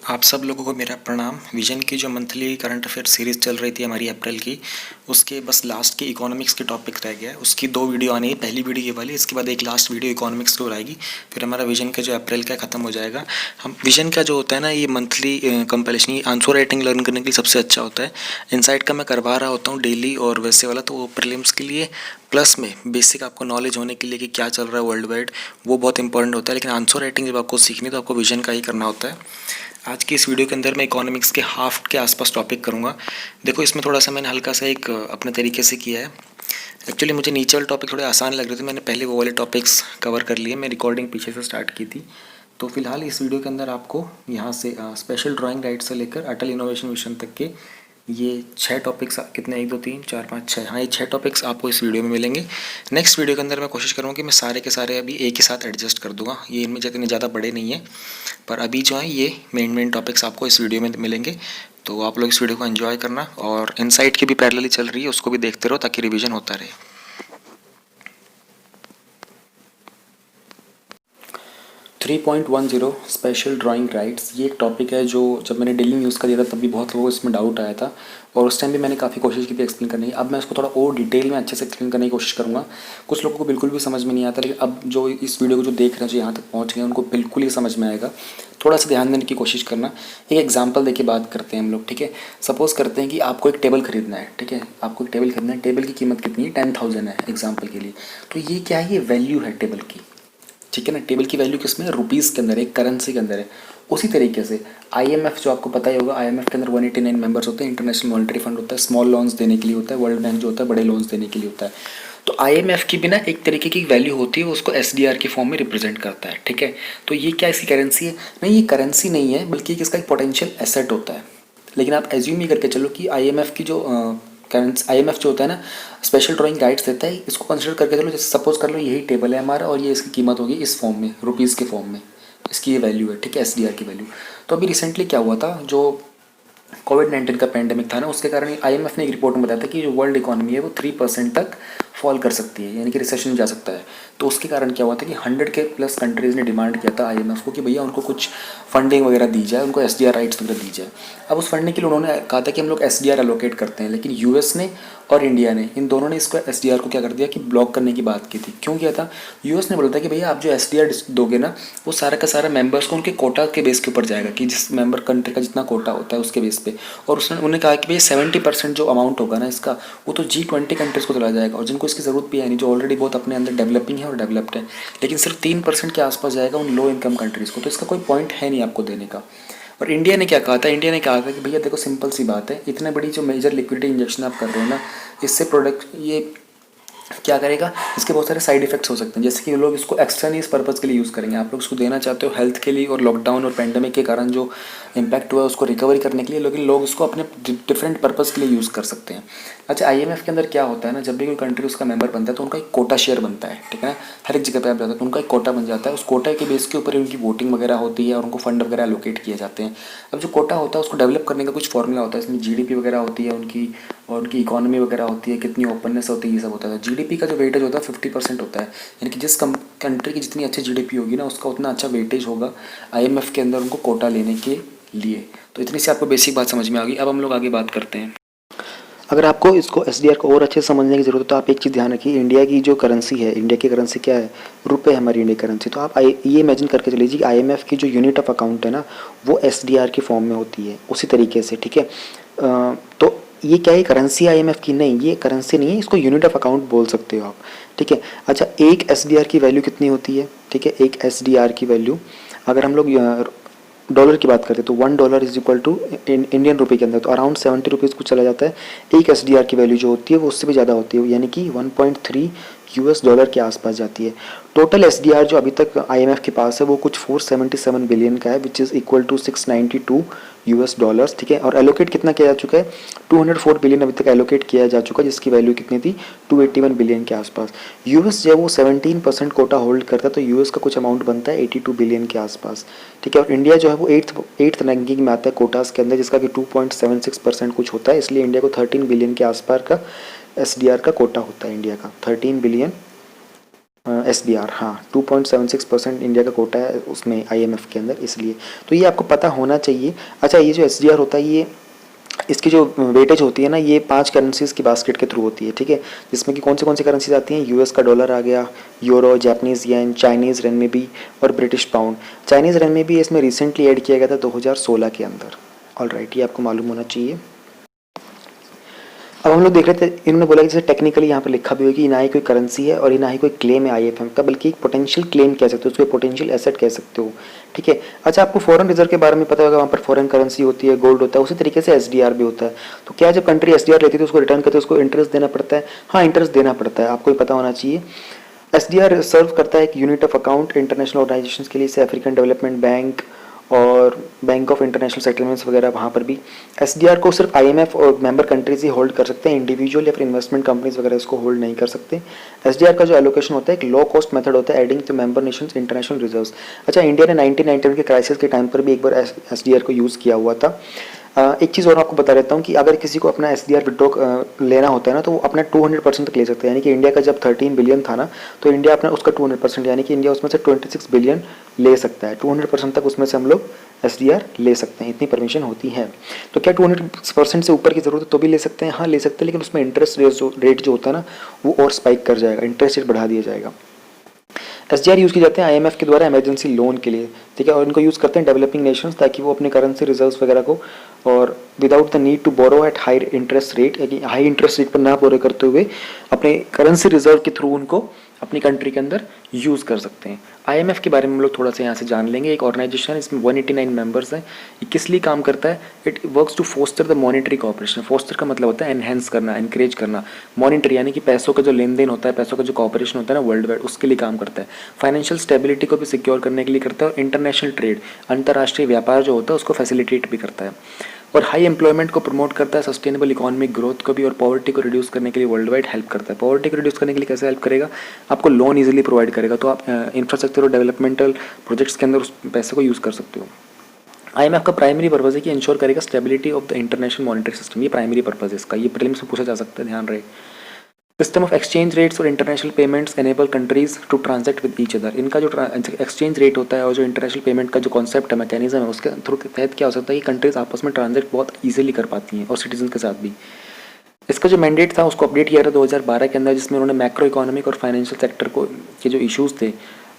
आप सब लोगों को मेरा प्रणाम। विजन की जो मंथली करंट अफेयर सीरीज़ चल रही थी हमारी अप्रैल की, उसके बस लास्ट की इकोनॉमिक्स के टॉपिक रह गया है। उसकी 2 वीडियो आनी है, पहली वीडियो ये वाली, इसके बाद एक लास्ट वीडियो इकोनॉमिक्स की और आएगी। फिर हमारा विजन का जो अप्रैल का ख़त्म हो जाएगा। हम विजन का जो होता है ना, ये मंथली कंपैरिजन, ये आंसर राइटिंग लर्न करने के लिए सबसे अच्छा होता है। इनसाइट का मैं करवा रहा होता हूँ डेली, और वैसे वाला तो वो प्रीलिम्स के लिए प्लस में बेसिक आपको नॉलेज होने के लिए कि क्या चल रहा है वर्ल्ड वाइड, वो बहुत इंपॉर्टेंट होता है। लेकिन आंसर राइटिंग जब आपको सीखनी तो आपको विजन का ही करना होता है। आज की इस वीडियो के अंदर मैं इकोनॉमिक्स के हाफ के आसपास टॉपिक करूंगा। देखो, इसमें थोड़ा सा मैंने हल्का सा एक अपने तरीके से किया है। एक्चुअली मुझे नीचे वाले टॉपिक थोड़े आसान लग रहे थे, मैंने पहले वो वाले टॉपिक्स कवर कर लिए। मैं रिकॉर्डिंग पीछे से स्टार्ट की थी। तो फिलहाल इस वीडियो के अंदर आपको यहाँ से स्पेशल ड्राइंग राइट से लेकर अटल इनोवेशन मिशन तक के ये 6 टॉपिक्स, कितने, 1 2 3 4 5 6, हाँ, ये 6 टॉपिक्स आपको इस वीडियो में मिलेंगे। नेक्स्ट वीडियो के अंदर मैं कोशिश करूँगा कि मैं सारे के सारे अभी एक ही साथ एडजस्ट कर दूँगा। ये इनमें जितने ज़्यादा बड़े नहीं है, पर अभी जो है ये मेन टॉपिक्स आपको इस वीडियो में मिलेंगे। तो आप लोग इस वीडियो को एंजॉय करना, और इनसाइट की भी पैरेलली चल रही है, उसको भी देखते रहो ताकि रिवीजन होता रहे। 3.10 स्पेशल ड्राइंग राइट्स, ये एक टॉपिक है जो जब मैंने डेली न्यूज़ का दिया था तब भी बहुत लोगों को इसमें डाउट आया था, और उस टाइम भी मैंने काफ़ी कोशिश की थी एक्सप्लेन करने की। अब मैं इसको थोड़ा और डिटेल में अच्छे से एक्सप्लेन करने की कोशिश करूँगा। कुछ लोगों को बिल्कुल भी समझ में नहीं आता, लेकिन अब जो इस वीडियो को जो देख रहे हैं, जो यहाँ तक पहुँच गए, उनको बिल्कुल ही समझ में आएगा। थोड़ा सा ध्यान देने की कोशिश करना। एक एग्जाम्पल देके बात करते हैं हम लोग, ठीक है। सपोज़ करते हैं कि आपको एक टेबल खरीदना है, ठीक है। आपको एक टेबल खरीदना है, टेबल की कीमत कितनी है, 10,000 है एग्जाम्पल के लिए। तो ये क्या है, ये वैल्यू है टेबल की, ठीक है ना। टेबल की वैल्यू किसमें है, रुपीज़ के अंदर, एक करेंसी के अंदर है। उसी तरीके से आईएमएफ, जो आपको पता ही होगा, आईएमएफ के अंदर 189 मेंबर्स होते हैं। इंटरनेशनल मॉनेटरी फंड होता है, स्मॉल लोन्स देने के लिए होता है। वर्ल्ड बैंक जो होता है, बड़े लोन्स देने के लिए होता है। तो आईएमएफ की भी ना एक तरीके की वैल्यू होती है, उसको एसडीआर के फॉर्म में रिप्रेजेंट करता है, ठीक है। तो ये क्या इसकी करेंसी है? नहीं, ये करेंसी नहीं है, बल्कि इसका एक पोटेंशियल एसेट होता है। लेकिन आप एज्यूम ही करके चलो कि आईएमएफ की जो करेंसी, आईएमएफ जो होता है ना, स्पेशल ड्राइंग राइट्स देता है। इसको कंसिडर करके चलो, जैसे सपोज कर लो यही टेबल है हमारा, और ये इसकी कीमत होगी इस फॉर्म में, रुपीज़ के फॉर्म में, इसकी ये वैल्यू है, ठीक है, एसडीआर की वैल्यू। तो अभी रिसेंटली क्या हुआ था, जो कोविड-19 का पेंडेमिक था ना, उसके कारण आईएमएफ ने एक रिपोर्ट में बताया था कि जो वर्ल्ड इकोनॉमी है वो 3% तक फॉल कर सकती है, यानी कि रिसेशन में जा सकता है। तो उसके कारण क्या हुआ था कि 100 के प्लस कंट्रीज़ ने डिमांड किया था आईएमएफ को कि भैया उनको कुछ फंडिंग वगैरह दी जाए, उनको एसडीआर राइट्स वगैरह दी जाए। अब उस फंडिंग के लिए उन्होंने कहा था कि हम लोग एसडीआर एलोकेट करते हैं, लेकिन यूएस ने और इंडिया ने, इन दोनों ने इसको एसडीआर को क्या कर दिया कि ब्लॉक करने की बात की थी। क्यों किया था? यूएस ने बोला था कि भैया आप जो एसडीआर दोगे ना, वो सारा का सारा मेंबर्स को उनके कोटा के बेस के ऊपर जाएगा, कि जिस मेंबर कंट्री का जितना कोटा होता है उसके बेस पे। और उसने उन्होंने कहा कि भैया 70% जो अमाउंट होगा ना इसका, वो तो G20 कंट्रीज़ को चला जाएगा, और जिनको इसकी ज़रूरत भी है नहीं, जो ऑलरेडी बहुत अपने अंदर डेवलपिंग है और डेवलप्ड है। लेकिन सिर्फ 3% के आसपास जाएगा उन लो इनकम कंट्रीज़ को। तो इसका कोई पॉइंट है नहीं आपको देने का। और इंडिया ने क्या कहा था? इंडिया ने कहा था कि भैया देखो, सिंपल सी बात है, इतने बड़ी जो मेजर लिक्विडिटी इंजेक्शन आप कर रहे हो ना, इससे प्रोडक्ट ये क्या करेगा, इसके बहुत सारे साइड इफेक्ट्स हो सकते हैं। जैसे कि लोग इसको एक्स्ट्रा नहीं इस पर्पज़ के लिए यूज़ करेंगे, आप लोग इसको देना चाहते हो हेल्थ के लिए, और लॉकडाउन और पेंडेमिक के कारण जो इम्पैक्ट हुआ है उसको रिकवरी करने के लिए, लेकिन लोग इसको अपने डिफरेंट पर्पज़ के लिए यूज़ कर सकते हैं। अच्छा, आईएमएफ के अंदर क्या होता है ना, जब भी कोई कंट्री उसका मेंबर बनता है तो उनका एक कोटा शेयर बनता है, ठीक है ना। हर एक जगह पे आप जाते हैं तो उनका एक कोटा बन जाता है। उस कोटा के बेस के ऊपर उनकी वोटिंग वगैरह होती है, और उनको फंड वगैरह एलोकेट किए जाते हैं। अब जो कोटा होता है उसको डेवलप करने का कुछ फॉर्मूला होता है, इसमें जीडीपी वगैरह होती है उनकी, और उनकी इकोनॉमी वगैरह होती है, कितनी ओपननेस होती है, ये सब होता है। जीडीपी का जो वेटेज होता है 50% होता है, यानी कि जिस कंट्री की जितनी अच्छी जीडीपी होगी ना, उसका उतना अच्छा वेटेज होगा आईएमएफ के अंदर उनको कोटा लेने के लिए। तो इतनी सी आपको बेसिक बात समझ में आ गई। अब हम लोग आगे बात करते हैं। अगर आपको इसको एसडीआर को और अच्छे से समझने की ज़रूरत है तो आप एक चीज़ ध्यान रखिए, इंडिया की जो करेंसी है, इंडिया की करेंसी क्या है, रुपये है हमारी इंडिया करेंसी। तो आप ये इमेजिन करके चलिए कि आईएमएफ की जो यूनिट ऑफ अकाउंट है ना, वो एसडीआर की फॉर्म में होती है, उसी तरीके से, ठीक है। तो ये क्या है, करेंसी आईएमएफ की नहीं, ये करेंसी नहीं है, इसको यूनिट ऑफ अकाउंट बोल सकते हो आप, ठीक है। अच्छा, एक एसडीआर की वैल्यू कितनी होती है, ठीक है। एक एसडीआर की वैल्यू, अगर हम लोग डॉलर की बात करें तो $1 इज इक्वल टू इंडियन रुपये के अंदर तो अराउंड 70 रुपीज़ कुछ चला जाता है। एक एसडीआर की वैल्यू जो होती है वो उससे भी ज़्यादा होती है, यानी कि 1.3 यूएस डॉलर के आसपास जाती है। टोटल एसडीआर जो अभी तक आईएमएफ के पास है वो कुछ 477 बिलियन का है, which is equal to 692 US dollars, ठीक है। और एलोकेट कितना किया जा चुका है, 204 बिलियन अभी तक एलोकेट किया जा चुका है, जिसकी वैल्यू कितनी थी, 281 बिलियन के आसपास। यूएस जब वो 17% कोटा होल्ड करता है तो यूएस का कुछ अमाउंट बनता है 82 बिलियन के आसपास, ठीक है। और इंडिया जो है वो एट्थ रैंकिंग में आता है कोटास के अंदर, जिसका कि 2.76% कुछ होता है, इसलिए इंडिया को 13 बिलियन के आसपास का एसडीआर का कोटा होता है। इंडिया का 13 बिलियन SDR, हाँ 2.76% इंडिया का कोटा है उसमें IMF के अंदर, इसलिए तो ये आपको पता होना चाहिए। अच्छा, ये जो SDR होता है, ये इसकी जो वेटेज होती है ना, ये 5 करेंसीज़ की बास्केट के थ्रू होती है, ठीक है, जिसमें कि कौन सी करेंसीज आती हैं, US का डॉलर आ गया, यूरो, जापानीज़ येन, चाइनीज़ रेनमिबी और ब्रिटिश पाउंड। चाइनीज़ रेनमिबी इसमें रिसेंटली ऐड किया गया था 2016 के अंदर। ऑल राइट, ये आपको मालूम होना चाहिए। अब हम लोग देख रहे थे, इन्होंने बोला कि जैसे टेक्निकली यहाँ पर लिखा भी हो कि ना ही कोई करेंसी है और ना ही कोई क्लेम है IFM का, बल्कि एक पोटेंशियल क्लेम कह सकते हो, उसको पोटेंशियल एसेट कह सकते हो, ठीक है। अच्छा, आपको फॉरेन रिजर्व के बारे में पता होगा, वहाँ पर फॉरेन करेंसी होती है, गोल्ड होता है, उसी तरीके से SDR भी होता है। तो क्या जब कंट्री SDR लेती है तो उसको रिटर्न करते है, उसको इंटरेस्ट देना पड़ता है? हाँ, इंटरेस्ट देना पड़ता है, आपको ही पता होना चाहिए। SDR सर्व करता है एक unit of account international organisations के लिए, जैसे अफ्रीकन डेवलपमेंट बैंक और बैंक ऑफ इंटरनेशनल सेटलमेंट्स वगैरह। वहाँ पर भी SDR को सिर्फ IMF और मेंबर कंट्रीज ही होल्ड कर सकते हैं, इंडिविजुअल या फिर इन्वेस्टमेंट कंपनीज वगैरह इसको होल्ड नहीं कर सकते। SDR का जो एलोकेशन होता है एक लो कॉस्ट मेथड होता है, adding to member nations international reserves. अच्छा, इंडिया ने 1991 के क्राइसिस के टाइम पर भी एक बार SDR को यूज़ किया हुआ था। एक चीज़ और आपको बता देता हूँ कि अगर किसी को अपना SDR विड्रॉ लेना होता है ना, तो वो अपना 200% तक ले सकते हैं। यानी कि इंडिया का जब 13 बिलियन था ना, तो इंडिया अपना उसका 200%, यानी कि इंडिया उसमें से 26 बिलियन ले सकता है। 200% तक उसमें से हम लोग SDR ले सकते हैं, इतनी परमिशन होती है। तो क्या 200% से ऊपर की ज़रूरत है तो भी ले सकते हैं? हाँ, ले सकते हैं, लेकिन उसमें इंटरेस्ट रेट जो होता है ना, वो और स्पाइक कर जाएगा, इंटरेस्ट रेट बढ़ा दिया जाएगा। SDR यूज़ किए जाते हैं IMF के द्वारा इमरजेंसी लोन के लिए, ठीक है, और इनको यूज़ करते हैं डेवलपिंग नेशंस, ताकि वो अपने करेंसी रिजर्व्स वगैरह को, और without the need to borrow at high interest rate, यानी हाई इंटरेस्ट रेट पर ना बोरो करते हुए अपने करेंसी रिजर्व के थ्रू उनको अपनी कंट्री के अंदर यूज़ कर सकते हैं। IMF के बारे में हम लोग थोड़ा सा यहाँ से जान लेंगे। एक ऑर्गेनाइजेशन है, इसमें 189 मेंबर्स हैं। ये किस लिए काम करता है? It works to foster the monetary cooperation. Foster का मतलब होता है एनहेंस करना, एनकरेज करना। मॉनिटरी यानी कि पैसों का जो लेन देन होता है, पैसों का जो कॉपरेशन होता है ना वर्ल्ड वाइड, उसके लिए काम करता है। फाइनेंशियल स्टेबिलिटी को भी सिक्योर करने के लिए करता है, और इंटरनेशनल ट्रेड, अंतर्राष्ट्रीय व्यापार जो होता है उसको फैसिलिटेट भी करता है, और हाई एम्प्लॉयमेंट को प्रमोट करता है, सस्टेनेबल इकोनॉमिक ग्रोथ को भी, और पॉवर्टी को रिड्यूस करने के लिए वर्ल्ड वाइड हेल्प करता है। पॉवर्टी को रिड्यूस करने के लिए कैसे हेल्प करेगा? आपको लोन इजीली प्रोवाइड करेगा, तो आप इंफ्रास्ट्रक्चर और डेवलपमेंटल प्रोजेक्ट्स के अंदर उस पैसे को यूज़ कर सकते हो। IMF का प्राइमरी पर्पज़ है कि इंश्योर करेगा stability of the international monetary system. ये प्राइमरी पर्पज़ है इसका, ये प्रीलिम्स में पूछा जा सकता है, ध्यान रहे। सिस्टम ऑफ एक्सचेंज रेट्स और international payments enable countries to transact with each other. इनका जो एक्सचेंज रेट होता है और जो इंटरनेशनल पेमेंट का जो कॉन्सेप्ट है, मैकेनिज्म है, उसके थ्रू के तहत क्या हो सकता है कि कंट्रीज आपस में ट्रांजैक्ट बहुत ईजिली कर पाती हैं, और सिटीजन के साथ भी। इसका जो मैंडेट था उसको अपडेट किया था 2012 के अंदर, जिसमें उन्होंने मैक्रो इकोनॉमिक और फाइनेंशियल सेक्टर को के जो इश्यूज़ थे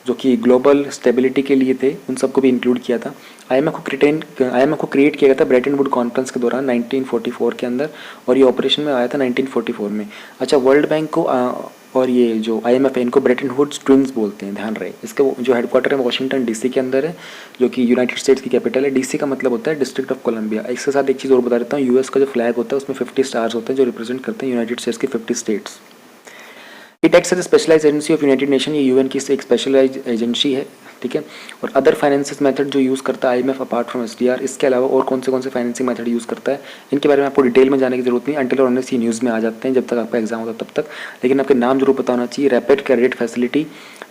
जो कि ग्लोबल स्टेबिलिटी के लिए थे, उन सबको भी इंक्लूड किया था। IMF को क्रिएट किया गया था ब्रेटन वुड कॉन्फ्रेंस के दौरान 1944 के अंदर, और ये ऑपरेशन में आया था 1944 में। अच्छा, वर्ल्ड बैंक को और ये जो IMF है, इनको ब्रेटन वुड्स ट्विंस बोलते हैं, ध्यान रहे। इसके जो हेडक्वार्टर है वॉशिंगटन DC के अंदर है, जो कि यूनाइटेड स्टेट्स की कैपिटल है। DC का मतलब होता है डिस्ट्रिक्ट ऑफ कोलंबिया। इसके साथ एक चीज़ और बता देता हूँ, US का जो फ्लैग होता है उसमें 50 स्टार्स होते हैं, जो रिप्रेजेंट करते हैं यूनाइटेड स्टेट्स के 50 states. It acts as specialize agency of United Nation. ये UN की एक स्पेशलाइज एजेंसी है, ठीक है। और अदर फाइनेंसिस मेथड जो यूज़ करता है IMF अपार्ट फ्रॉम SDR, इसके अलावा और कौन से फाइनेंसिंग मेथड यूज़ करता है, इनके बारे में आपको डिटेल में जाने की जरूरत नहीं, अंटिल और अनलेस ये न्यूज़ में आ जाते हैं, जब तक आपका एग्जाम होता है तब तक। लेकिन आपके नाम जरूर पता होना चाहिए। रैपिड क्रेडिट फैसिलिटी,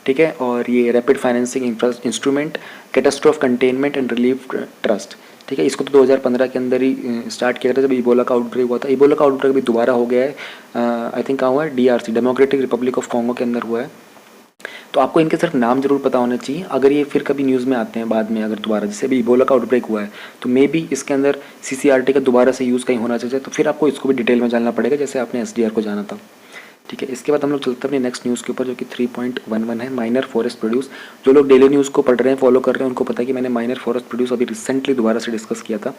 ठीक है, और ये rapid financing instrument, catastrophe containment and relief trust, ठीक है। इसको तो 2015 के अंदर ही स्टार्ट किया था, जब इबोला का आउटब्रेक हुआ था। इबोला का आउटब्रेक भी दोबारा हो गया है, आई थिंक कहाँ हुआ है, DRC, democratic Republic of Congo के अंदर हुआ है। तो आपको इनके सिर्फ नाम जरूर पता होना चाहिए। अगर ये फिर कभी न्यूज़ में आते हैं बाद में, अगर दोबारा, जैसे अभी इबोला का आउटब्रेक हुआ है, तो मे बी इसके अंदर CCRT का दोबारा से यूज़ कहीं होना चाहिए, तो फिर आपको इसको भी डिटेल में जानना पड़ेगा, जैसे आपने SDR को जाना था, ठीक है। इसके बाद हम लोग चलते हैं अपनी नेक्स्ट न्यूज़ के ऊपर, जो कि 3.11 है, माइनर फॉरेस्ट प्रोड्यूस। जो लोग डेली न्यूज़ को पढ़ रहे हैं, फॉलो कर रहे हैं, उनको पता है कि मैंने माइनर फॉरेस्ट प्रोड्यूस अभी रिसेंटली दोबारा से डिस्कस किया था।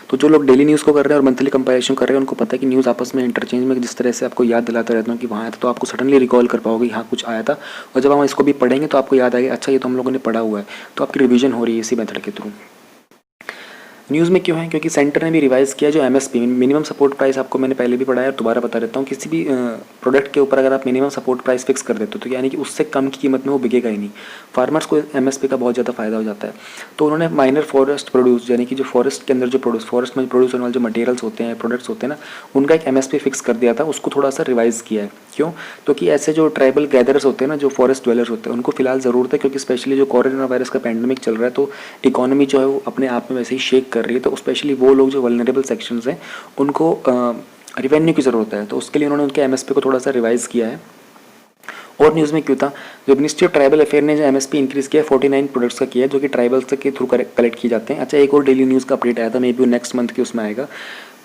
तो जो लोग डेली न्यूज़ को कर रहे हैं और मंथली कंपाइलेशन कर रहे हैं, उनको पता है कि न्यूज़ आपस में इंटरचेंज में जिस तरह से आपको याद दिलाता रहता हूँ कि वहाँ आया था, तो आपको सडनली रिकॉल कर पाओगे यहाँ कुछ आया था, और जब हम इसको भी पढ़ेंगे तो आपको याद आएगा, अच्छा ये तो हम लोगों ने पढ़ा हुआ है, तो आपकी रिवीजन हो रही है इसी मेथड के थ्रू। न्यूज़ में क्यों है? क्योंकि सेंटर ने भी रिवाइज किया जो MSP, मिनिमम सपोर्ट प्राइस, आपको मैंने पहले भी पढ़ाया और दोबारा बता देता हूँ। किसी भी प्रोडक्ट के ऊपर अगर आप मिनिमम सपोर्ट प्राइस फिक्स कर देते हो, तो यानी कि उससे कम की कीमत में वो बिकेगा ही नहीं। फार्मर्स को MSP का बहुत ज़्यादा फायदा हो जाता है। तो उन्होंने माइनर फॉरेस्ट प्रोड्यूस, यानी कि जो फॉरेस्ट के अंदर जो फॉरेस्ट में प्रोड्यूस होने वाले जो मटेरियल्स होते हैं, प्रोडक्ट्स होते हैं ना, उनका एक MSP फिक्स कर दिया था, उसको थोड़ा सा रिवाइज किया है। क्यों? क्योंकि ऐसे जो ट्राइबल गैदरर्स होते हैं ना, जो फॉरेस्ट ड्वेलर्स होते हैं, उनको फिलहाल ज़रूरत है, क्योंकि स्पेशली जो कोरोना वायरस का पैंडमिक चल रहा है, तो इकोनॉमी जो है वो अपने आप में वैसे ही शेक कर रही है। तो स्पेशली वो लोग जो वल्नरेबल सेक्शंस हैं, उनको रेवेन्यू की ज़रूरत है, तो उसके लिए उन्होंने उनके MSP को थोड़ा सा रिवाइज़ किया है। और न्यूज़ में क्यों था, जो मिनिस्ट्री ऑफ ट्राइबल अफेयर ने जो एमएसपी इंक्रीज़ किया 49 प्रोडक्ट्स का किया, जो कि ट्राइबल्स के थ्रू कलेक्ट किए जाते हैं। अच्छा, एक और डेली न्यूज़ का अपडेट आया था, मे बी नेक्स्ट मंथ के उसमें आएगा।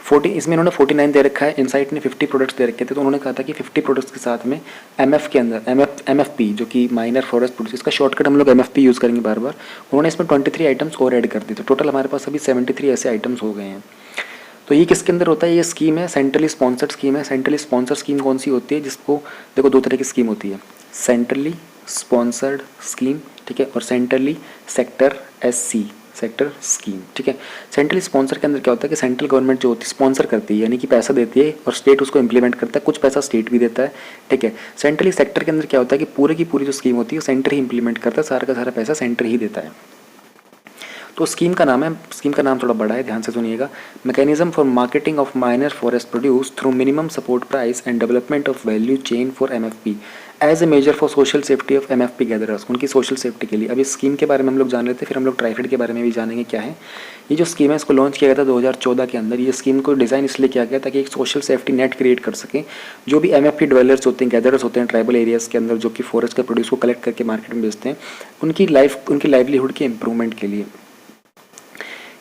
40 इसमें इन्होंने 49 दे रखा है, इनसाइट ने 50 प्रोडक्ट्स दे रखे थे, तो उन्होंने कहा था कि 50 प्रोडक्ट्स के साथ में एमएफ के अंदर एमएफपी जो कि माइनर फॉरेस्ट प्रोड्यूस, इसका शॉर्टकट हम लोग एमएफपी यूज़ करेंगे बार बार। उन्होंने इसमें 23 आइटम्स और ऐड कर दिए, तो टोटल हमारे पास अभी 73 ऐसे आइटम्स हो गए हैं। तो ये किसके अंदर होता है, ये स्कीम है सेंट्रली स्पॉन्सर्ड स्कीम है। सेंट्रली स्पॉन्सर्ड स्कीम कौन सी होती है, जिसको देखो दो तरह की स्कीम होती है, सेंट्रली स्पॉन्सर्ड स्कीम, ठीक है, और centrally sector SC sector scheme, ठीक है। सेंट्रली स्पॉन्सर के अंदर क्या होता है कि सेंट्रल गवर्नमेंट जो होती है स्पॉन्सर करती है, यानी कि पैसा देती है और स्टेट उसको इंप्लीमेंट करता है, कुछ पैसा स्टेट भी देता है, ठीक है। सेंट्रली सेक्टर के अंदर क्या होता है कि पूरे की पूरी जो स्कीम होती है सेंटर ही इंप्लीमेंट करता है, सारा का सारा पैसा सेंटर ही देता है। तो स्कीम का नाम है, स्कीम का नाम थोड़ा बड़ा है, ध्यान से सुनिएगा। Mechanism for marketing of minor forest produce through minimum support price and development of value chain for MFP as a measure for social safety of MFP gatherers, उनकी सोशल सेफ्टी के लिए। अब इस स्कीम के बारे में हम लोग जान लेते हैं, फिर हम लोग ट्राइफेड के बारे में भी जानेंगे क्या है। ये जो स्कीम है इसको लॉन्च किया गया था 2014 के अंदर। ये स्कीम को डिज़ाइन इसलिए किया गया ताकि एक सोशल सेफ्टी नेट क्रिएट कर सकें। जो भी एमएफपी डेवलपर्स होते हैं, गैदरर्स होते हैं ट्राइबल एरियाज़ के अंदर, जो कि फॉरेस्ट का प्रोड्यूस को कलेक्ट करके मार्केट में बेचते हैं, उनकी लाइवलीहुड के इंप्रूवमेंट के लिए।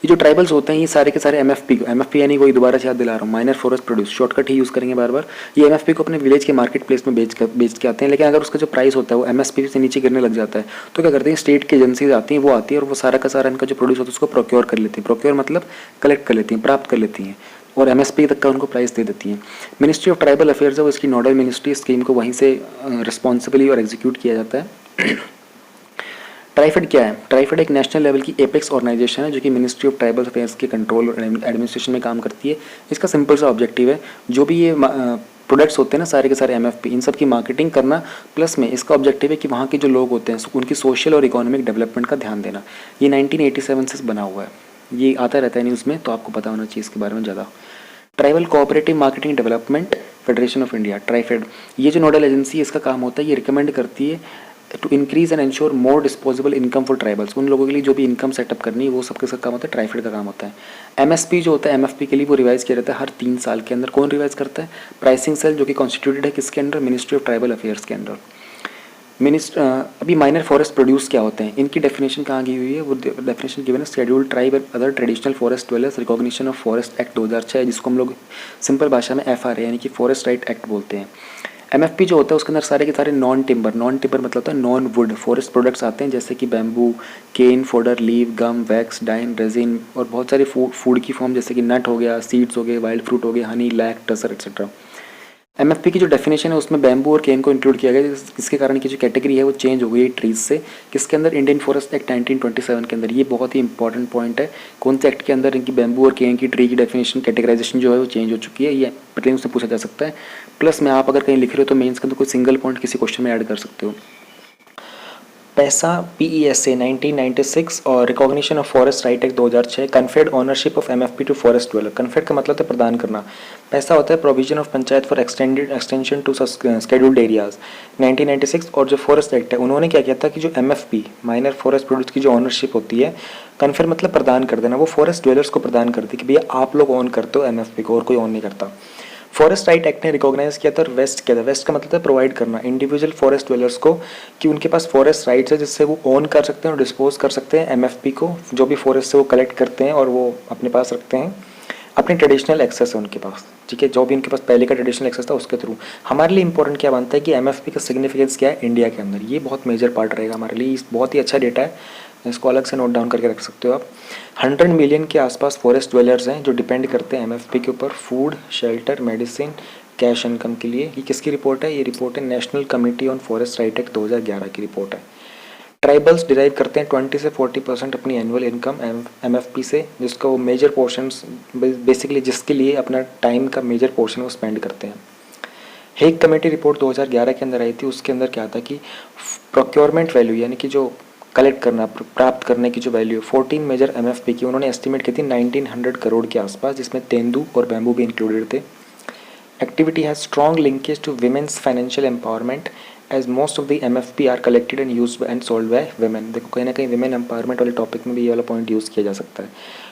ये जो ट्राइबल्स होते हैं ये सारे के सारे एमएफपी यानी कोई दोबारा से याद दिला रहा हूँ, माइनर फॉरेस्ट प्रोड्यूस, शॉर्टकट ही यूज़ करेंगे बार बार। ये एमएफपी को अपने विलेज के मार्केट प्लेस में बेच के आते हैं, लेकिन अगर उसका जो प्राइस होता है वो एमएसपी से नीचे गिरने लग जाता है, तो क्या करते हैं, स्टेट की एजेंसीज आती हैं, वो आती है और वो सारा का सारा इनका जो प्रोड्यूस होता है उसको प्रोक्योर कर लेती है। प्रोक्योर मतलब कलेक्ट कर लेती हैं, प्राप्त कर लेती हैं, और एमएसपी तक का उनको प्राइस दे देती हैं। मिनिस्ट्री ऑफ ट्राइबल अफेयर्स है वो इसकी नोडल मिनिस्ट्री, स्कीम को वहीं से रिस्पॉन्सिबली और एग्जीक्यूट किया जाता है। ट्राइफेड क्या है, ट्राइफेड एक नेशनल लेवल की एपेक्स ऑर्गेनाइजेशन है जो कि मिनिस्ट्री ऑफ ट्राइबल अफेयर्स के कंट्रोल और एडमिनिस्ट्रेशन में काम करती है। इसका सिंपल सा ऑब्जेक्टिव है, जो भी ये प्रोडक्ट्स होते हैं ना सारे के सारे एमएफपी, इन सब की मार्केटिंग करना, प्लस में इसका ऑब्जेक्टिव है कि वहाँ के जो लोग होते हैं उनकी सोशल और इकोनॉमिक डेवलपमेंट का ध्यान देना। ये 1987 से बना हुआ है, ये आता रहता है न्यूज़ में, तो आपको पता होना चाहिए इसके बारे में ज़्यादा। Tribal cooperative marketing development federation of India, TRIFED, ये जो नोडल एजेंसी है इसका काम होता है, ये रिकमेंड करती है to increase and ensure more disposable income for tribals, उन लोगों के लिए जो भी इनकम सेटअप करनी है वो सबके सब काम होता है, ट्राइफेड का काम होता है। एमएसपी जो होता है एमएफपी के लिए वो रिवाइज किया जाता है हर 3 साल के अंदर। कौन रिवाइज करता है, प्राइसिंग सेल, जो कि कॉन्स्टिट्यूटेड है किसके under, ministry of tribal affairs के अंडर। अभी माइनर फॉरेस्ट प्रोड्यूस क्या होते हैं, इनकी डेफिनेशन कहाँ की हुई है, वो डेफिनेशन गिवन है schedule tribe and other traditional forest dwellers recognition of forest act 2006, जिसको हम लोग सिंपल भाषा में FRA यानी कि फॉरेस्ट राइट एक्ट बोलते हैं। एमएफपी जो होता है उसके अंदर सारे के सारे नॉन टिम्बर मतलब होता है नॉन वुड फॉरेस्ट प्रोडक्ट्स आते हैं, जैसे कि बैम्बू, केन, फोडर, लीव, गम, वैक्स, डाइन, रेजिन, और बहुत सारे फूड की फॉर्म जैसे कि नट हो गया, सीड्स हो गए, वाइल्ड फ्रूट हो गए, honey, lac, tussar etcetera. MFP की जो डेफिनेशन है उसमें बैम्बू और केन को इंक्लूड किया गया, इसके कारण की जो कैटेगरी है वो चेंज हो गई है ट्रीज से, किसके अंदर, इंडियन फॉरेस्ट एक्ट 1927 के अंदर। ये बहुत ही इंपॉर्टेंट पॉइंट है, कौन से एक्ट के अंदर इनकी बैम्बू और केन की ट्री की डेफिनेशन कैटेगराइजेशन जो है वो चेंज हो चुकी है, ये प्रीलिम्स से पूछा जा सकता है। प्लस में आप अगर कहीं लिख रहे हो तो मेंस के अंदर कोई सिंगल पॉइंट किसी क्वेश्चन में ऐड कर सकते हो। पैसा PESA 1996 और recognition of forest right act 2006, conferred ownership of MFP to forest dweller. Conferred का मतलब है प्रदान करना, पैसा होता है provision of panchayat for extension to scheduled areas 1996। और जो फॉरेस्ट एक्ट है उन्होंने क्या किया था कि जो एमएफपी माइनर फॉरेस्ट प्रोड्यूस की जो ओनरशिप होती है, कन्फेड मतलब प्रदान कर देना, वो फॉरेस्ट ड्वेलर्स को प्रदान करती है कि भैया आप लोग ओन करते हो एमएफपी को और कोई ओन नहीं करता। फॉरेस्ट राइट एक्ट ने रिकॉग्नाइज किया था और वेस्ट किया था। वेस्ट का मतलब है प्रोवाइड करना इंडिविजुअल फॉरेस्ट ड्वेलर्स को कि उनके पास फॉरेस्ट राइट्स है जिससे वो ओन कर सकते हैं और डिस्पोज कर सकते हैं एमएफपी को, जो भी फॉरेस्ट से वो कलेक्ट करते हैं और वो अपने पास रखते हैं, अपने ट्रेडिशनल एक्सेस है उनके पास, ठीक है, जो भी उनके पास पहले का ट्रेडिशनल एक्सेस था उसके थ्रू। हमारे लिए इंपॉर्टेंट क्या बनता है कि एमएफपी का सिग्निफिकेंस क्या है इंडिया के अंदर, ये बहुत मेजर पार्ट रहेगा हमारे लिए, बहुत ही अच्छा डेटा है, इसको अलग से नोट डाउन करके रख सकते हो आप। 100 मिलियन के आसपास फॉरेस्ट ड्वेलर्स हैं जो डिपेंड करते हैं एमएफपी के ऊपर food, shelter, medicine, cash income के लिए। ये किसकी रिपोर्ट है, ये रिपोर्ट है national committee on forest right act 2011 की रिपोर्ट है। ट्राइबल्स डिराइव करते हैं 20 से 40% अपनी एनुअल इनकम एमएफपी से, जिसका वो मेजर पोर्शन बेसिकली जिसके लिए अपना टाइम का मेजर पोर्शन वो स्पेंड करते हैं। हेग कमेटी रिपोर्ट 2011 के अंदर आई थी, उसके अंदर क्या था कि प्रोक्योरमेंट वैल्यू यानी कि जो कलेक्ट करना, प्राप्त करने की जो वैल्यू 14 मेजर एमएफपी की उन्होंने एस्टिमेट की थी 1900 करोड़ के आसपास, जिसमें तेंदू और बैम्बू भी इंक्लूडेड थे। Activity has strong linkage to women's financial empowerment as most of the MFP are collected and use and sold by women. देखो कहीं ना कहीं विमेन एम्पावरमेंट वाले टॉपिक में भी ये वाला पॉइंट यूज़ किया जा सकता है,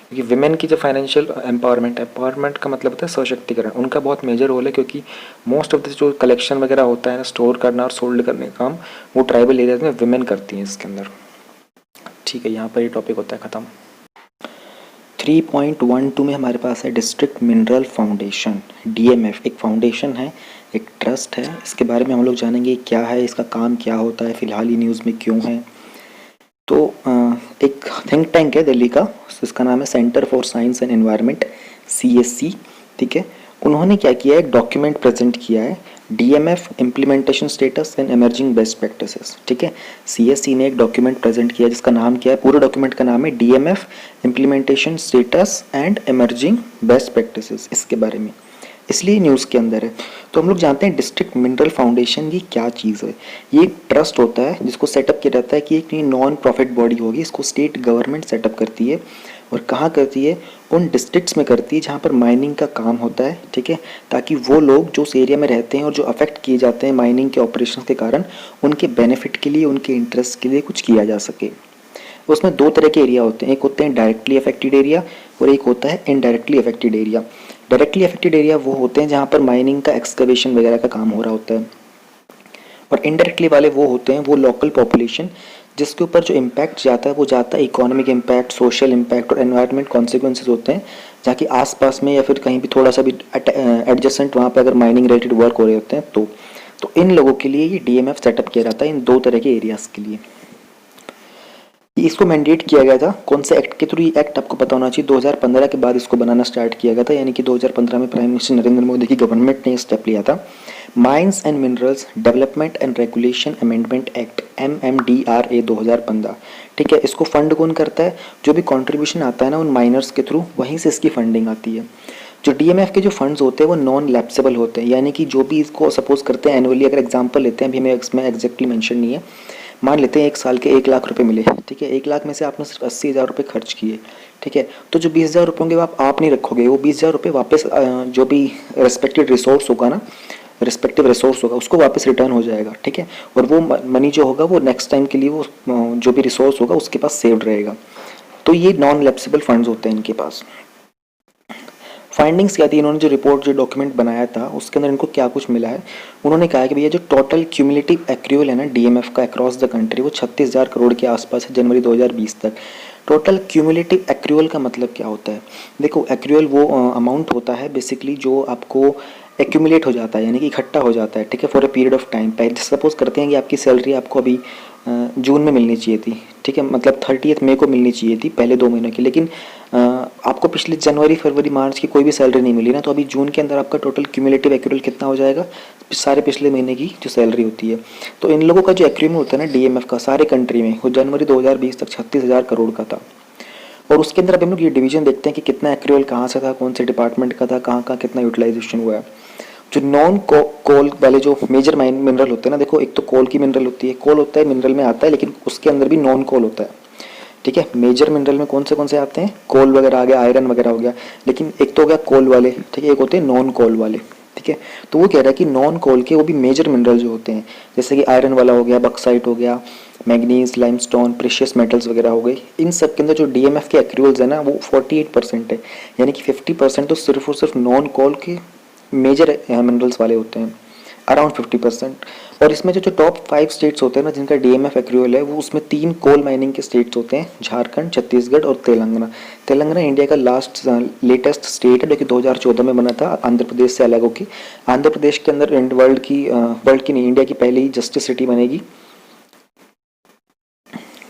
क्योंकि विमेन की जो फाइनेंशियल एम्पावरमेंट का मतलब होता है सशक्तिकरण, उनका बहुत मेजर रोल है, क्योंकि मोस्ट ऑफ द जो कलेक्शन वगैरह होता है ना, स्टोर करना और सोल्ड करने का काम वो ट्राइबल एरियाज में विमेन करती हैं इसके अंदर। ठीक है, यहाँ पर ये टॉपिक होता है ख़त्म। 3.12 में हमारे पास है डिस्ट्रिक्ट मिनरल फाउंडेशन, DMF। एक फाउंडेशन है, एक ट्रस्ट है, इसके बारे में हम लोग जानेंगे क्या है, इसका काम क्या होता है, फ़िलहाल ये न्यूज़ में क्यों है। तो एक थिंक टैंक है दिल्ली का, इसका नाम है centre for science and environment, CSC। ठीक है, उन्होंने क्या किया है, एक डॉक्यूमेंट प्रेजेंट किया है, DMF implementation status and emerging best practices. ठीक है, CSC ने एक डॉक्यूमेंट प्रेजेंट किया जिसका नाम क्या है, पूरे डॉक्यूमेंट का नाम है DMF implementation status and emerging best practices, इसके बारे में, इसलिए न्यूज़ के अंदर है। तो हम लोग जानते हैं डिस्ट्रिक्ट मिनरल फाउंडेशन ये क्या चीज़ है। ये एक ट्रस्ट होता है जिसको सेटअप किया जाता है कि एक नॉन प्रॉफिट बॉडी होगी, इसको स्टेट गवर्नमेंट सेटअप करती है, और कहाँ करती है, उन डिस्ट्रिक्ट्स में करती है जहाँ पर माइनिंग का काम होता है। ठीक है, ताकि वो लोग जो उस एरिया में रहते हैं और जो अफेक्ट किए जाते हैं माइनिंग के ऑपरेशन के कारण, उनके बेनिफिट के लिए, उनके इंटरेस्ट के लिए कुछ किया जा सके। उसमें दो तरह के एरिया होते हैं, एक होते हैं डायरेक्टली अफेक्टेड एरिया और एक होता है indirectly affected area. Directly affected area वो होते हैं जहाँ पर माइनिंग का एक्सकवेशन वगैरह का काम हो रहा होता है, और इनडायरेक्टली वाले वो होते हैं वो लोकल पॉपुलेशन जिसके ऊपर जो इम्पैक्ट जाता है वो जाता है इकोनॉमिक इम्पैक्ट, सोशल इम्पैक्ट और एनवायरनमेंट कॉन्सिक्वेंसेज होते हैं, जहाँ की आसपास में या फिर कहीं भी थोड़ा सा भी एडजेसेंट वहाँ पर अगर माइनिंग रिलेटेड वर्क हो रहे होते हैं तो इन लोगों के लिए ये DMF सेटअप किया जाता है, इन दो तरह के एरियाज़ के लिए। इसको मैंडेट किया गया था कौन से एक्ट के थ्रू, ये एक्ट आपको पता होना चाहिए, 2015 के बाद इसको बनाना स्टार्ट किया गया था, यानी कि 2015 में प्राइम मिनिस्टर नरेंद्र मोदी की गवर्नमेंट ने स्टेप लिया था। Mines and minerals development and regulation amendment act MMDRA 2015। ठीक है, इसको फंड कौन करता है, जो भी कंट्रीब्यूशन आता है ना उन माइनर्स के थ्रू, वहीं से इसकी फंडिंग आती है। जो DMF के जो फंड्स होते हैं वो नॉन लैप्सेबल होते हैं, यानी कि जो भी इसको सपोज करते हैं एनुअली, अगर एग्जांपल लेते हैं, अभी हमें इसमें एग्जैक्टली मेंशन नहीं है, मान लेते हैं 1 साल के 1 लाख रुपए मिले। ठीक है, 1 लाख में से आपने सिर्फ 80,000 रुपये खर्च किए। ठीक है, तो जो 20,000 रुपये होंगे वो आप नहीं रखोगे, वो 20,000 रुपये वापस जो भी रेस्पेक्टिव रिसोर्स होगा ना, रिस्पेक्टिव रिसोर्स होगा उसको वापस रिटर्न हो जाएगा। ठीक है, और वो मनी जो होगा वो नेक्स्ट टाइम के लिए वो जो भी रिसोर्स होगा उसके पास सेव्ड रहेगा। तो ये नॉन लैप्सेबल फंड्स होते हैं इनके पास। फाइंडिंग्स क्या थी, इन्होंने जो रिपोर्ट जो डॉक्यूमेंट बनाया था उसके अंदर इनको क्या कुछ मिला है, उन्होंने कहा कि भैया जो टोटल क्यूमुलेटिव एक्रूअल है ना DMF का अक्रॉस द कंट्री वो 36,000 करोड़ के आसपास है जनवरी 2020 तक। टोटल क्यूमुलेटिव एक्रूअल का मतलब क्या होता है, देखो एक्रूअल वो अमाउंट होता है बेसिकली जो आपको एक्यूमुलेट हो जाता है, यानी कि इकट्ठा हो जाता है। ठीक है, for a period of time. पहले सपोज करते हैं कि आपकी सैलरी आपको अभी जून में मिलनी चाहिए थी। ठीक है, मतलब 30 मई को मिलनी चाहिए थी पहले 2 महीनों की, लेकिन आपको पिछले जनवरी फरवरी मार्च की कोई भी सैलरी नहीं मिली ना, तो अभी जून के अंदर आपका टोटल क्यूमुलेटिव एक्रूअल कितना हो जाएगा, सारे पिछले महीने की जो सैलरी होती है। तो इन लोगों का जो एक्रूअल होता है ना DMF का सारे कंट्री में, वो जनवरी 2020 तक 36,000 करोड़ का था। और उसके अंदर अब हम लोग ये डिवीजन देखते हैं कि कितना एक्रूअल कहाँ से था, कौन से डिपार्टमेंट का था, कहाँ कहाँ कितना यूटिलाइजेशन हुआ है। जो नॉन कोल वाले जो मेजर मिनरल होते हैं ना, देखो एक तो कोल की मिनरल होती है, कोल होता है मिनरल में आता है, लेकिन उसके अंदर भी नॉन कोल होता है। ठीक है, मेजर मिनरल में कौन से आते हैं, कोल वगैरह आ गया, आयरन वगैरह हो गया, लेकिन एक तो हो गया कोल वाले, ठीक है, एक होते हैं नॉन कोल वाले। ठीक है, तो वो कह रहा है कि नॉन कोल के वो भी मेजर मिनरल जो होते हैं, जैसे कि आयरन वाला हो गया, बक्साइट हो गया, मैग्नीज, लाइमस्टोन, प्रेशियस मेटल्स वगैरह हो गए, इन सब के अंदर जो DMF के एक्रूअल्स है ना वो 48% है, यानी कि 50% तो सिर्फ और सिर्फ नॉन कोल के मेजर मिनरल्स वाले होते हैं, अराउंड 50%। और इसमें जो टॉप 5 स्टेट्स होते हैं ना जिनका DMF एक्रूअल है, वो उसमें 3 कोल माइनिंग के स्टेट्स होते हैं, झारखंड, छत्तीसगढ़ और तेलंगाना। तेलंगाना इंडिया का लेटेस्ट स्टेट है जो कि 2014 में बना था आंध्र प्रदेश से अलग होकर। आंध्र प्रदेश के अंदर वर्ल्ड की नहीं, इंडिया की पहली जस्टिस सिटी बनेगी।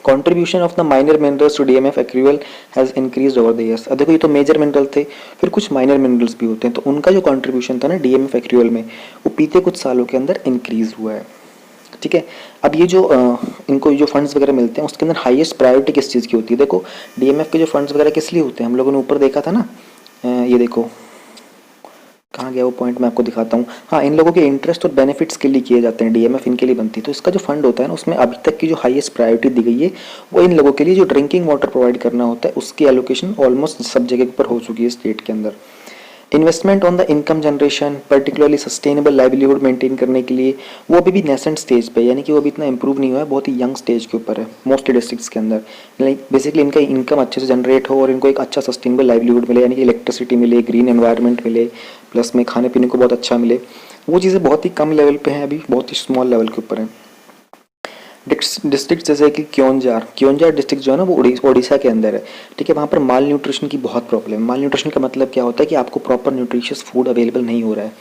Contribution of the minor minerals to DMF accrual has increased over the years. अब देखो ये तो मेजर मिनरल थे, फिर कुछ माइनर मिनरल्स भी होते हैं, तो उनका जो कंट्रीब्यूशन था ना DMF एक्रूअल में वो बीते कुछ सालों के अंदर इंक्रीज हुआ है। ठीक है, अब ये जो इनको जो फंड्स वगैरह मिलते हैं उसके अंदर हाईएस्ट प्रायोरिटी किस चीज़ की होती है, देखो DMF के जो फंड्स वगैरह किस लिए होते हैं, हम लोगों ने ऊपर देखा था ना, ये देखो कहाँ गया वो पॉइंट, मैं आपको दिखाता हूँ। हाँ, इन लोगों के इंटरेस्ट और बेनिफिट्स के लिए किए जाते हैं, DMF इनके लिए बनती है। तो इसका जो फंड होता है ना उसमें अभी तक की जो हाईएस्ट प्रायोरिटी दी गई है वो इन लोगों के लिए जो ड्रिंकिंग वाटर प्रोवाइड करना होता है उसकी एलोकेशन ऑलमोस्ट सब जगह पर हो चुकी है स्टेट के अंदर। Investment on the income generation particularly sustainable livelihood maintain करने के लिए वो अभी भी नेसेंट स्टेज पे, यानी कि वो अभी इतना इंप्रूव नहीं हुआ है, बहुत ही यंग स्टेज के ऊपर है मोस्ट डिस्ट्रिक्ट्स के अंदर। लाइक बेसिकली इनका इनकम अच्छे से जनरेट हो और इनको एक अच्छा सस्टेनेबल लाइवलीहुड मिले, यानी कि इलेक्ट्रिसिटी मिले, ग्रीन एनवायरनमेंट मिले, प्लस में खाने पीने को बहुत अच्छा मिले, वो चीज़ें बहुत ही कम लेवल पे हैं, अभी बहुत ही स्मॉल लेवल के ऊपर है। डिस्ट्रिक्ट जैसे कि क्योंझार डिस्ट्रिक्ट जो है ना वो उड़ीसा के अंदर है, ठीक है। वहाँ पर माल न्यूट्रिशन की बहुत प्रॉब्लम है। माल न्यूट्रिशन का मतलब क्या होता है कि आपको प्रॉपर न्यूट्रिशियस फूड अवेलेबल नहीं हो रहा है,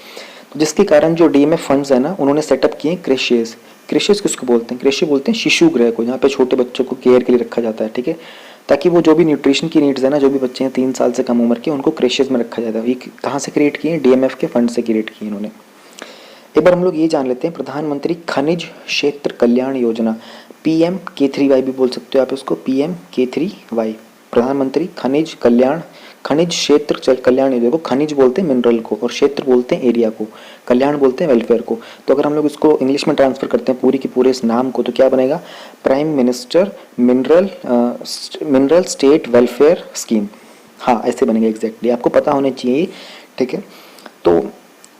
तो जिसके कारण जो डीएमएफ फंड्स है ना उन्होंने सेटअप किए हैं क्रेशेज। क्रेशेज किसको बोलते हैं? क्रेशे बोलते हैं शिशु गृह को, जहाँ पे छोटे बच्चों को केयर के लिए रखा जाता है, ठीक है, ताकि वो जो भी न्यूट्रिशन की नीड्स है ना, जो भी बच्चे हैं 3 साल से कम उम्र के, उनको क्रेशेज में रखा जाता है। ये कहाँ से क्रिएट किए हैं? डीएमएफ के फंड से क्रिएट किए इन्होंने। एक बार हम लोग ये जान लेते हैं, प्रधानमंत्री खनिज क्षेत्र कल्याण योजना, PM-K3Y भी बोल सकते हो आप इसको, PM-K3Y, प्रधानमंत्री खनिज क्षेत्र कल्याण योजना को, खनिज बोलते हैं मिनरल को, और क्षेत्र बोलते हैं एरिया को, कल्याण बोलते हैं वेलफेयर को। तो अगर हम लोग इसको इंग्लिश में ट्रांसफर करते हैं पूरी की पूरे इस नाम को, तो क्या बनेगा? Prime minister mineral state welfare scheme. हाँ, ऐसे बनेगा एग्जैक्टली, आपको पता होना चाहिए, ठीक है। तो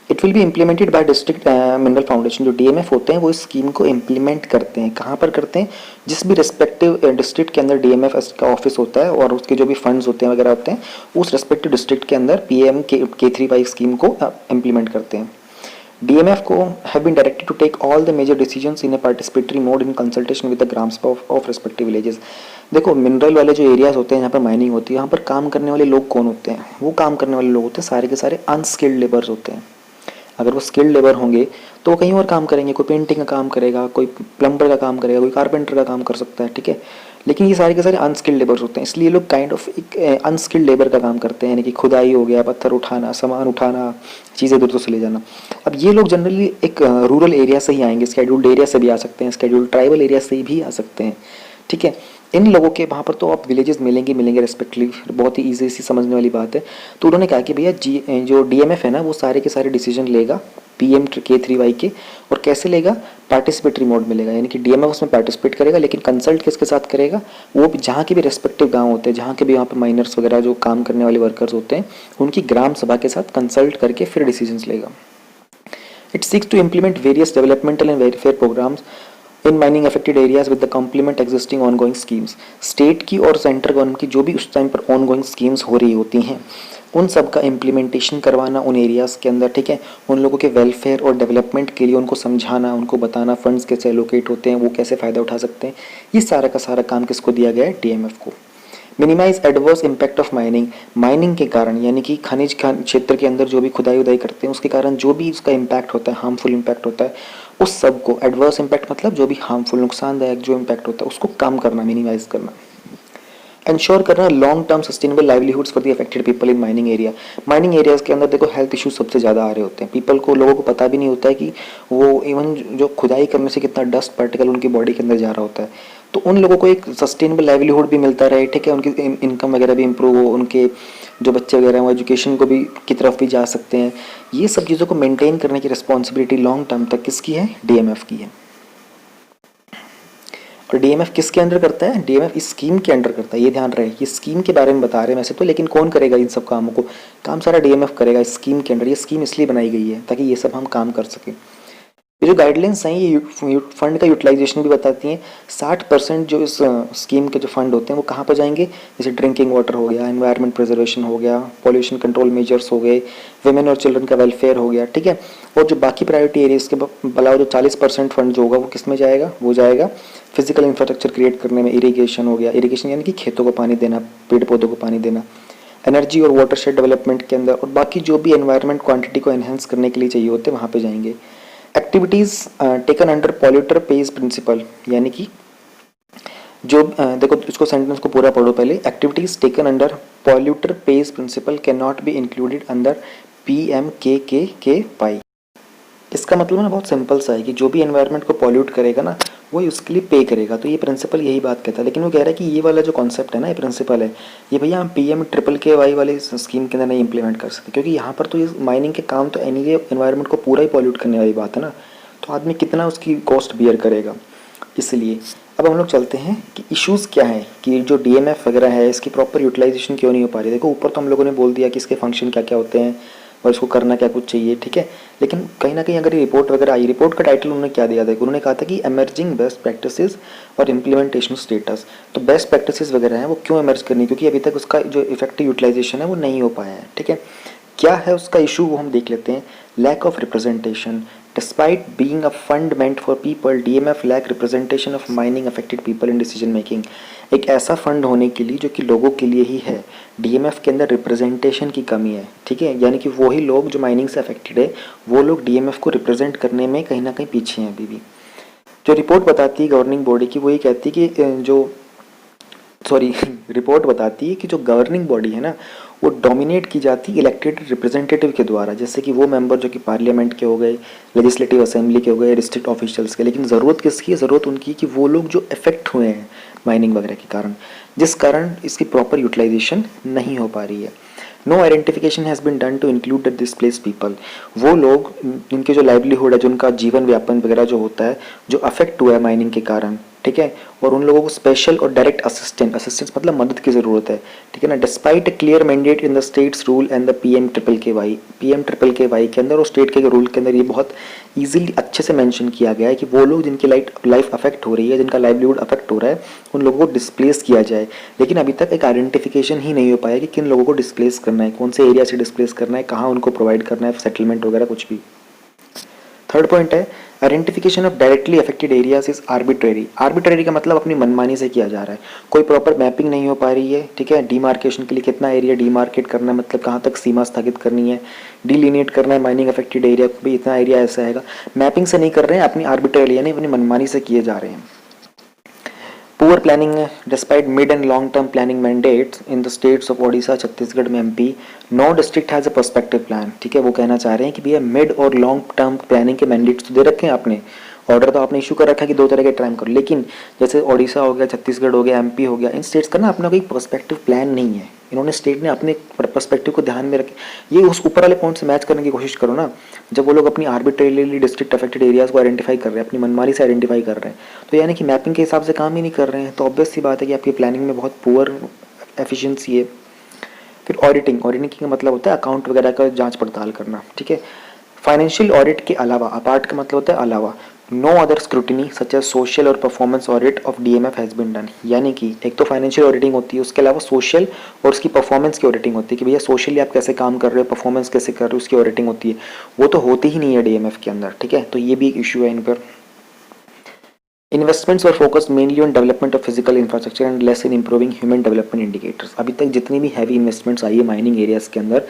it will be implemented by district mineral foundation. जो डीएमएफ होते हैं वो इस स्कीम को इम्प्लीमेंट करते हैं। कहाँ पर करते हैं? जिस भी रिस्पेक्टिव डिस्ट्रिक्ट के अंदर डीएमएफ का ऑफिस होता है और उसके जो भी फंड्स होते हैं वगैरह होते हैं, उस रिस्पेक्टिव डिस्ट्रिक्ट के अंदर PM-K3Y स्कीम को इम्प्लीमेंट करते हैं। DMF को have been directed to take all the major decisions in a participatory mode in consultation with the grams of respective villages। देखो, मिनरल वाले जो एरियाज होते हैं जहाँ पर माइनिंग होती है, यहाँ पर काम करने वाले लोग कौन होते हैं? वो काम करने वाले लोग होते हैं सारे के सारे अनस्किल्ड लेबर्स होते हैं। अगर वो स्किल्ड लेबर होंगे तो वो कहीं और काम करेंगे, कोई पेंटिंग का काम करेगा, कोई प्लम्बर का काम करेगा, कोई कारपेंटर का काम कर सकता है, ठीक है। लेकिन ये सारे के सारे अनस्किल्ड लेबर्स होते हैं, इसलिए लोग काइंड ऑफ एक अनस्किल्ड लेबर का काम करते हैं, यानी कि खुदाई हो गया, पत्थर उठाना, सामान उठाना, चीज़ें दूर से ले जाना। अब ये लोग जनरली एक रूरल एरिया से ही आएंगे, स्केड्यूल्ड एरिया से भी आ सकते हैं, स्केड्यूल्ड ट्राइबल एरिया से भी आ सकते हैं, ठीक है। इन लोगों के वहाँ पर तो आप विलेजेस मिलेंगे रिस्पेक्टिवली, बहुत ही ईजी सी समझने वाली बात है। तो उन्होंने कहा कि भैया जो डीएमएफ है ना वो सारे के सारे डिसीजन लेगा PM-K3Y के, और कैसे लेगा? पार्टिसिपेटरी मोड में लेगा, यानी कि डीएमएफ उसमें पार्टिसिपेट करेगा, लेकिन कंसल्ट किसके साथ करेगा? वो जहाँ के भी रेस्पेक्टिव गांव होते हैं, जहाँ के भी वहाँ पर माइनर्स वगैरह जो काम करने वाले वर्कर्स होते हैं, उनकी ग्राम सभा के साथ कंसल्ट करके फिर डिसीजंस लेगा। It seeks to implement various developmental and welfare programs in mining affected areas with the complement existing ongoing schemes. State की और सेंट्रल गवर्नमेंट की जो भी उस टाइम पर ऑनगोइंग स्कीम्स हो रही होती हैं, उन सब का इम्प्लीमेंटेशन करवाना उन एरियाज़ के अंदर, ठीक है। उन लोगों के वेलफेयर और डेवलपमेंट के लिए उनको समझाना, उनको बताना फंड्स कैसे एलोकेट होते हैं, वो कैसे फ़ायदा उठा सकते हैं, ये सारा का सारा काम किसको दिया गया है? डीएमएफ को। Minimize adverse impact of mining के कारण, यानी कि खनिज क्षेत्र के अंदर जो भी खुदाई उदाई करते हैं उसके कारण जो भी उसका इम्पैक्ट होता है, हार्मफुल इम्पैक्ट होता है, उस सब को, एडवर्स इम्पैक्ट मतलब जो भी हार्मफुल नुकसानदायक जो इम्पैक्ट होता है उसको कम करना, मिनिमाइज करना। इंश्योर करना long term sustainable livelihoods for the affected people in mining area. Mining areas के अंदर देखो हेल्थ इश्यूज सबसे ज़्यादा आ रहे होते हैं, लोगों को पता भी नहीं होता है कि वो इवन जो खुदाई करने से कितना डस्ट पार्टिकल उनकी बॉडी के अंदर जा रहा होता है। तो उन लोगों को एक सस्टेनेबल लाइवलीहुड भी मिलता रहे, ठीक है, उनकी इनकम वगैरह भी इंप्रूव हो, उनके जो बच्चे वगैरह हैं वो एजुकेशन को भी की तरफ भी जा सकते हैं। ये सब चीज़ों को मेंटेन करने की रिस्पॉन्सिबिलिटी लॉन्ग टर्म तक किसकी है? डीएमएफ की है। और डीएमएफ किसके अंडर करता है? डीएमएफ इस स्कीम के अंडर करता है, ये ध्यान रहे। ये स्कीम के बारे में बता रहे हैं वैसे तो, लेकिन कौन करेगा इन सब कामों को? काम सारा डीएमएफ करेगा इस स्कीम के अंडर। ये स्कीम इसलिए बनाई गई है ताकि ये सब हम काम कर सकें। ये जो गाइडलाइंस हैं ये फंड का यूटिलाइजेशन भी बताती हैं। 60% जो इस स्कीम के जो फंड होते हैं वो कहाँ पर जाएंगे? जैसे ड्रिंकिंग वाटर हो गया, एनवायरनमेंट प्रिजर्वेशन हो गया, पॉल्यूशन कंट्रोल मेजर्स हो गए, विमेन और चिल्ड्रन का वेलफेयर हो गया, ठीक है। और जो बाकी प्रायोरिटी एरियाज के अलावा जो 40% फंड जो होगा वो किस में जाएगा? वो जाएगा फिजिकल इंफ्रास्ट्रक्चर क्रिएट करने में। इरीगेशन हो गया, इरीगेशन यानी कि खेतों को पानी देना, पेड़ पौधों को पानी देना, एनर्जी और वाटरशेड डेवलपमेंट के अंदर, और बाकी जो भी एनवायरनमेंट क्वांटिटी को एनहेंस करने के लिए चाहिए होते हैं वहाँ पे जाएंगे। Activities taken under polluter pays principle, यानी कि जो देखो इसको सेंटेंस को पूरा पढ़ो पहले। Activities taken under polluter pays principle can not be included under PMKKY। इसका मतलब ना बहुत सिंपल सा है कि जो भी एनवायरनमेंट को पॉल्यूट करेगा ना वही उसके लिए पे करेगा। तो ये प्रिंसिपल यही बात कहता है, लेकिन वो कह रहा है कि ये वाला जो कॉन्सेप्ट है ना, ये प्रिंसिपल है, ये भैया हम PMKKY वाले स्कीम के अंदर नहीं इंप्लीमेंट कर सकते, क्योंकि यहाँ पर तो ये माइनिंग के काम तो एनीवे एनवायरनमेंट को पूरा ही पॉल्यूट करने वाली बात है ना, तो आदमी कितना उसकी कॉस्ट बियर करेगा। इसलिए अब हम लोग चलते हैं कि इश्यूज़ क्या हैं कि जो डीएमएफ वगैरह है इसकी प्रॉपर यूटिलाइजेशन क्यों नहीं हो पा रही। देखो ऊपर तो हम लोगों ने बोल दिया कि इसके फंक्शन क्या क्या होते हैं और इसको करना क्या कुछ चाहिए, ठीक है। लेकिन कहीं ना कहीं अगर ये रिपोर्ट वगैरह आई, रिपोर्ट का टाइटल उन्होंने क्या दिया था, उन्होंने कहा था कि एमर्जिंग बेस्ट प्रैक्टिसेस और इम्प्लीमेंटेशन स्टेटस। तो बेस्ट प्रैक्टिसेस वगैरह हैं वो क्यों एमर्ज करनी, क्योंकि अभी तक उसका जो इफेक्टिव यूटिलाइजेशन है वो नहीं हो पाया है, ठीक है। क्या है उसका इशू वो हम देख लेते हैं। Lack of representation. Despite being a fund meant for people, DMF lack representation of mining affected people in decision making. एक ऐसा फंड होने के लिए जो कि लोगों के लिए ही है, डीएमएफ के अंदर रिप्रेजेंटेशन की कमी है, ठीक है। यानी कि वही लोग जो माइनिंग से अफेक्टेड है वो लोग डीएमएफ को रिप्रेजेंट करने में कहीं ना कहीं पीछे हैं अभी भी। जो रिपोर्ट बताती है गवर्निंग बॉडी की वो ये कहती है कि रिपोर्ट बताती है कि जो गवर्निंग बॉडी है ना वो डोमिनेट की जाती है इलेक्टेड रिप्रेजेंटेटिव के द्वारा, जैसे कि वो मेंबर जो कि पार्लियामेंट के हो गए, लेजिस्लेटिव असेंबली के हो गए, डिस्ट्रिक्ट ऑफिशियल्स के। लेकिन ज़रूरत किसकी है, ज़रूरत उनकी कि वो लोग जो इफेक्ट हुए हैं माइनिंग वगैरह के कारण, जिस कारण इसकी प्रॉपर यूटिलाइजेशन नहीं हो पा रही है। No identification has been done to include the displaced people. वो लोग जिनके जो लाइवलीहुड है, जो उनका जीवन व्यापन वगैरह जो होता है, जो अफेक्ट हुआ है माइनिंग के कारण, ठीक है, और उन लोगों को स्पेशल और डायरेक्ट असिस्टेंस मतलब मदद की ज़रूरत है, ठीक है ना। Despite a clear mandate in the states rule and the PM triple के वाई के अंदर और स्टेट के रूल के अंदर ये बहुत ईजिली अच्छे से मेंशन किया गया है कि वो लोग जिनकी लाइफ अफेक्ट हो रही है, जिनका लाइवलीहुड अफेक्ट हो रहा है, उन लोगों को डिस्प्लेस किया जाए। लेकिन अभी तक एक आइडेंटिफिकेशन ही नहीं हो पाया कि किन लोगों को डिस्प्लेस करना है, कौन से एरिया से डिस्प्लेस करना है, कहाँ उनको प्रोवाइड करना है सेटलमेंट वगैरह कुछ भी। थर्ड पॉइंट है identification of directly affected areas is arbitrary. Arbitrary का मतलब अपनी मनमानी से किया जा रहा है, कोई प्रॉपर मैपिंग नहीं हो पा रही है, ठीक है। डीमार्केशन के लिए कितना एरिया डीमार्केट करना है, मतलब कहाँ तक सीमा स्थगित करनी है, डिलिनेट करना है माइनिंग अफेक्टेड एरिया को भी, इतना एरिया ऐसा आएगा, मैपिंग से नहीं कर रहे हैं, अपनी आर्बिट्रेरी यानी अपनी मनमानी से किए जा रहे हैं। पुअर प्लानिंग है। Despite mid and long term planning mandates in the states of Odisha, Chhattisgarh में MP, no district has a perspective plan, ठीक है। वो कहना चाह रहे हैं कि भैया मिड और लॉन्ग टर्म प्लानिंग के मैंडेट्स तो दे रखे हैं आपने, ऑर्डर तो आपने इशू कर रखा है कि 2 तरह के ट्राइम करो, लेकिन जैसे ओडिशा हो गया, छत्तीसगढ़ हो गया, एमपी हो गया, इन स्टेट्स का ना अपना कोई पर्सपेक्टिव प्लान नहीं है। इन्होंने स्टेट ने अपने पर्सपेक्टिव को ध्यान में रखे, ये उस ऊपर वाले पॉइंट से मैच करने की कोशिश करो ना। जब वो लोग अपनी आर्बिट्रेरीली डिस्ट्रिक्ट अफेक्टेड एरियाज को आइडेंटिफाई कर रहे हैं, अपनी मनमानी से आइडेंटिफाई कर रहे हैं, तो यानी कि मैपिंग के हिसाब से काम ही नहीं कर रहे हैं, तो ऑब्वियस सी बात है कि आपकी प्लानिंग में बहुत पुअर एफिशिएंसी है। फिर ऑडिटिंग का मतलब होता है अकाउंट वगैरह का जांच पड़ताल करना, ठीक है। फाइनेंशियल ऑडिट के अलावा, अपार्ट का मतलब होता है अलावा, no other scrutiny such as social और performance audit of DMF has been done. यानी कि एक तो फाइनेंशियल ऑडिटिंग होती है, उसके अलावा सोशल और उसकी परफॉर्मेंस की ऑडिटिंग होती है कि भैया सोशली आप कैसे काम कर रहे हो, परफॉर्मेंस कैसे कर रहे हो, उसकी ऑडिटिंग होती है। वो तो होती ही नहीं है डीएमएफ के अंदर, ठीक है। तो ये भी एक इशू है इन पर। इन्वेस्टमेंट्स और focus mainly on development of physical infrastructure and less in improving human development indicators. अभी तक जितनी भी हैवी इन्वेस्टमेंट्स आई है माइनिंग एरियाज के अंदर,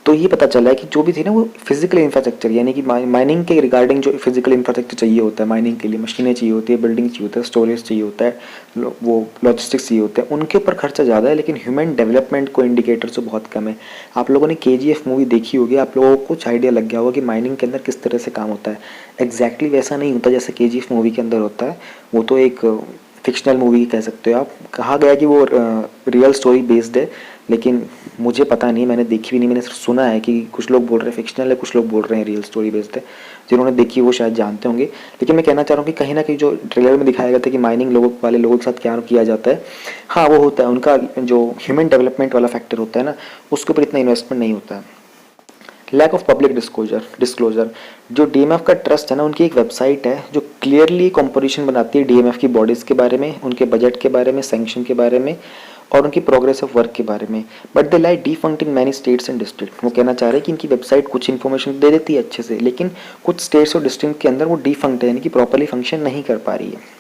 तो ये पता चला है कि जो भी थी ना वो फिजिकल इंफ्रास्ट्रक्चर, यानी कि माइनिंग के रिगार्डिंग जो फिजिकल इंफ्रास्ट्रक्चर चाहिए होता है माइनिंग के लिए, मशीनें चाहिए होती है, बिल्डिंग चाहिए होता है, स्टोरेज चाहिए होता है, वो लॉजिस्टिक्स चाहिए होता है, उनके ऊपर खर्चा ज़्यादा है, लेकिन ह्यूमन डेवलपमेंट को इंडिकेटर से बहुत कम है। आप लोगों ने केजीएफ मूवी देखी होगी, आप लोगों को कुछ आइडिया लग गया होगा कि माइनिंग के अंदर किस तरह से काम होता है। एग्जैक्टली वैसा नहीं होता जैसे केजीएफ मूवी के अंदर होता है, वो तो एक फिक्शनल मूवी कह सकते हो आप। कहा गया कि वो रियल स्टोरी बेस्ड है, लेकिन मुझे पता नहीं, मैंने देखी भी नहीं, मैंने सिर्फ सुना है कि कुछ लोग बोल रहे हैं फिक्शनल है, कुछ लोग बोल रहे हैं रियल स्टोरी बेस्ड है। जिन्होंने देखी वो शायद जानते होंगे, लेकिन मैं कहना चाह रहा हूँ कि कहीं ना कहीं जो ट्रेलर में दिखाया गया था कि माइनिंग लोगों के साथ क्या किया जाता है, हाँ वो होता है, उनका जो ह्यूमन डेवलपमेंट वाला फैक्टर होता है ना, उसके ऊपर इतना इन्वेस्टमेंट नहीं होता है। Lack of public disclosure. जो डीएमएफ का ट्रस्ट है ना, उनकी एक वेबसाइट है जो क्लियरली कंपोजिशन बनाती है डीएमएफ की बॉडीज़ के बारे में, उनके बजट के बारे में, सैंक्शन के बारे में और उनकी प्रोग्रेस ऑफ वर्क के बारे में। But they lie defunct in many states and district. वो कहना चाह रहे हैं कि इनकी वेबसाइट कुछ इन्फॉर्मेशन दे देती है अच्छे से, लेकिन कुछ स्टेट्स और डिस्ट्रिक्ट के अंदर वो डिफंक्ट है, यानी कि प्रॉपरली फंक्शन नहीं कर पा रही है।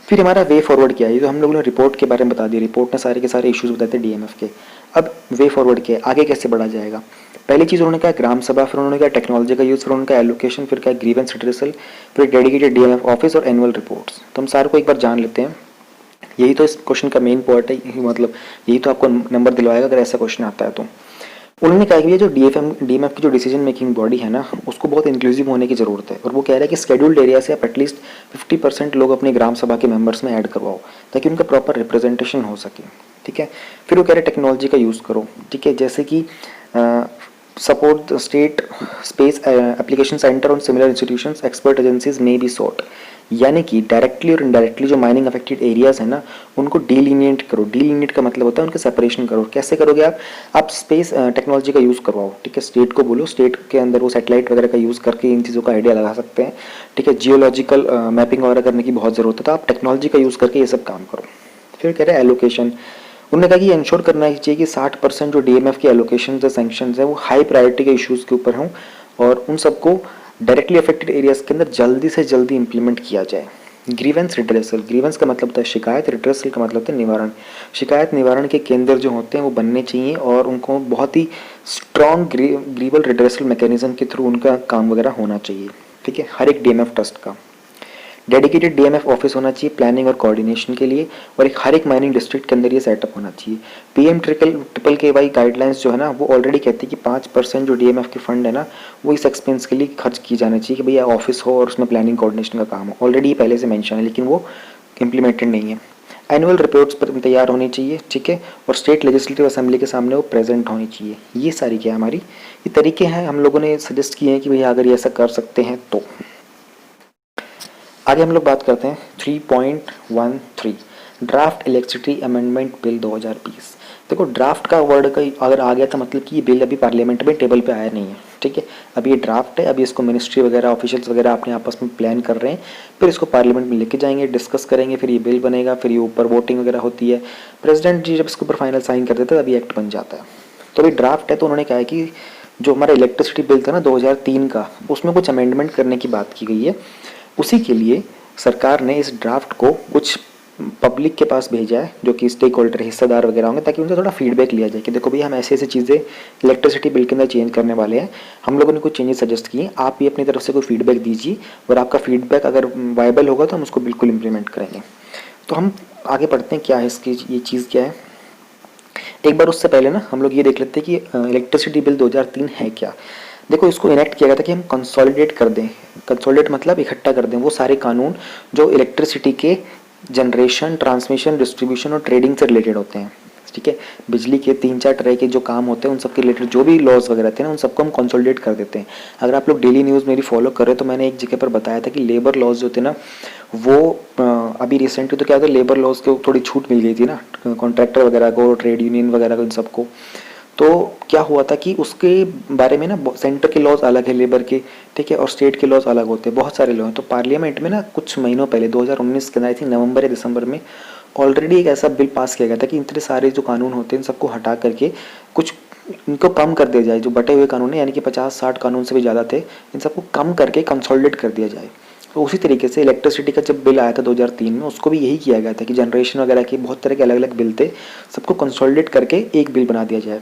फिर हमारा वे फॉरवर्ड क्या है, जो हम लोगों ने रिपोर्ट के बारे में बता दिया, रिपोर्ट ने सारे के सारे इश्यूज बताए थे डीएमएफ के। अब वे फॉरवर्ड क्या है, आगे कैसे बढ़ा जाएगा। पहली चीज़ उन्होंने कहा ग्राम सभा, फिर उन्होंने कहा टेक्नोलॉजी का यूज़, फिर उन्होंने कहा एलोकेशन, फिर कहा ग्रीवेंस रिड्रेसल, फिर डेडिकेटेड डीएमएफ ऑफिस और एनुअल रिपोर्ट्स। तो हम सारे को एक बार जान लेते हैं। यही तो इस क्वेश्चन का मेन पॉइंट है, मतलब यही तो आपको नंबर दिलवाएगा अगर ऐसा क्वेश्चन आता है तो। उन्होंने कहा कि ये जो डीएमएफ की जो डिसीजन मेकिंग बॉडी है ना, उसको बहुत इंक्लूसिव होने की ज़रूरत है, और वो कह रहा है कि शेड्यूल्ड एरिया से आप एटलीस्ट 50% लोग अपनी ग्राम सभा के मेंबर्स में ऐड करवाओ, ताकि उनका प्रॉपर रिप्रेजेंटेशन हो सके, ठीक है। फिर वो कह रहे हैं टेक्नोलॉजी का यूज़ करो, ठीक है, जैसे कि support state space application centre on similar institutions, expert agencies may be sought. यानी कि डायरेक्टली और इनडायरेक्टली जो माइनिंग अफेक्टेड एरियाज है ना, उनको डीलिनिएट करो। डीलिनिएट का मतलब होता है उनके सेपरेशन करो। कैसे करोगे आप स्पेस टेक्नोलॉजी का यूज़ करवाओ, ठीक है। स्टेट को बोलो, स्टेट के अंदर वो सैटेलाइट वगैरह का यूज़ करके इन चीज़ों का आइडिया लगा सकते हैं, ठीक है। जियोलॉजिकल मैपिंग वगैरह करने की बहुत ज़रूरत है, तो आप टेक्नोलॉजी का यूज़ करके ये सब काम करो। फिर कह रहे हैं एलोकेशन। उन्होंने कहा कि इंश्योर करना ही चाहिए कि 60% जो डीएमएफ की एलोकेशन या सैंक्शन है वो हाई प्रायोरिटी के इश्यूज़ के ऊपर हों और उन सबको डायरेक्टली अफेक्टेड एरियाज के अंदर जल्दी से जल्दी इंप्लीमेंट किया जाए। ग्रीवेंस रिड्रेसल, ग्रीवेंस का मतलब होता है शिकायत, रिड्रेसल का मतलब होता है निवारण। शिकायत निवारण के केंद्र जो होते हैं वो बनने चाहिए और उनको बहुत ही स्ट्रॉन्ग ग्रीवल रिड्रेसल मैकेनिज्म के थ्रू उनका काम वगैरह होना चाहिए, ठीक है, हर एक डीएमएफ ट्रस्ट का। डेडिकेटेड डीएमएफ ऑफिस होना चाहिए प्लानिंग और कोऑर्डिनेशन के लिए, और एक हर एक माइनिंग डिस्ट्रिक्ट के अंदर ये सेटअप होना चाहिए। पीएम ट्रिपल के वाई गाइडलाइंस जो है ना, वो ऑलरेडी कहती है कि 5% जो डीएमएफ के फंड है ना, वो इस एक्सपेंस के लिए खर्च किए जाने चाहिए कि भैया ऑफिस हो और उसमें प्लानिंग कोऑर्डिनेशन का काम हो। ऑलरेडी पहले से मेंशन है लेकिन वो इम्प्लीमेंटेड नहीं है। एनुअल रिपोर्ट्स पर तैयार होनी चाहिए, ठीक है, और स्टेट लेजिस्लेटिव असेंबली के सामने वो प्रेजेंट होनी चाहिए। ये सारी क्या हमारी ये तरीके हैं, हम लोगों ने सजेस्ट किए हैं कि भैया अगर ये ऐसा कर सकते हैं तो। आगे हम लोग बात करते हैं 3.13 ड्राफ्ट इलेक्ट्रिसिटी अमेंडमेंट बिल 2020। देखो ड्राफ्ट का वर्ड का अगर आ गया तो मतलब कि ये बिल अभी पार्लियामेंट में टेबल पे आया नहीं है, ठीक है। अभी ये ड्राफ्ट है, अभी इसको मिनिस्ट्री वगैरह ऑफिशियल्स वगैरह अपने आपस में प्लान कर रहे हैं, फिर इसको पार्लियामेंट में लेके जाएंगे, डिस्कस करेंगे, फिर ये बिल बनेगा, फिर ये ऊपर वोटिंग वगैरह होती है, प्रेसिडेंट जी जब इसके ऊपर फाइनल साइन कर देते हैं तभी एक्ट बन जाता है। तो अभी ड्राफ्ट है, तो उन्होंने कहा है कि जो हमारा इलेक्ट्रिसिटी बिल था ना 2003 का, उसमें कुछ अमेंडमेंट करने की बात की गई है। उसी के लिए सरकार ने इस ड्राफ्ट को कुछ पब्लिक के पास भेजा है, जो कि स्टेक होल्डर हिस्सेदार वगैरह होंगे, ताकि उनसे थोड़ा फीडबैक लिया जाए कि देखो भैया हम ऐसे ऐसे चीज़ें इलेक्ट्रिसिटी बिल के अंदर चेंज करने वाले हैं, हम लोगों ने कुछ चेंजेस सजेस्ट किए, आप भी अपनी तरफ से कोई फीडबैक दीजिए और आपका फीडबैक अगर वायबल होगा तो हम उसको बिल्कुल इम्प्लीमेंट करेंगे। तो हम आगे बढ़ते हैं, क्या है इसकी ये चीज़ क्या है। एक बार उससे पहले ना हम लोग ये देख लेते हैं कि इलेक्ट्रिसिटी बिल 2003 है क्या। देखो इसको इनेक्ट किया गया था कि हम कंसोलिडेट कर दें, कंसोलिडेट मतलब इकट्ठा कर दें वो सारे कानून जो इलेक्ट्रिसिटी के जनरेशन, ट्रांसमिशन, डिस्ट्रीब्यूशन और ट्रेडिंग से रिलेटेड होते हैं, ठीक है। बिजली के 3-4 तरह के जो काम होते हैं उन सब के रिलेटेड जो भी लॉज वगैरह थे ना, उन सबको हम कंसोलिडेट कर देते हैं। अगर आप लोग डेली न्यूज़ मेरी फॉलो कर रहे हो तो मैंने एक जगह पर बताया था कि लेबर लॉज जो थे ना वो अभी रिसेंटली तो क्या था, लेबर लॉज को थोड़ी छूट मिल गई थी ना कॉन्ट्रैक्टर वगैरह को, ट्रेड यूनियन वगैरह को, इन सबको। तो क्या हुआ था कि उसके बारे में ना सेंटर के लॉज अलग है लेबर के, ठीक है, और स्टेट के लॉज अलग होते हैं, बहुत सारे लॉ हैं। तो पार्लियामेंट में ना कुछ महीनों पहले 2019 के आई थिंक नवंबर या दिसंबर में ऑलरेडी एक ऐसा बिल पास किया गया था कि इतने सारे जो कानून होते हैं इन सबको हटा करके कुछ इनको कम कर दिया जाए। जो बटे हुए कानून है यानी कि 50-60 कानून से भी ज़्यादा थे, इन सबको कम करके कंसोलिडेट कर दिया जाए। तो उसी तरीके से इलेक्ट्रिसिटी का जब बिल आया था 2003 में, उसको भी यही किया गया था कि जनरेशन वगैरह के बहुत तरह के अलग अलग बिल थे, सबको कंसोलिडेट करके एक बिल बना दिया जाए।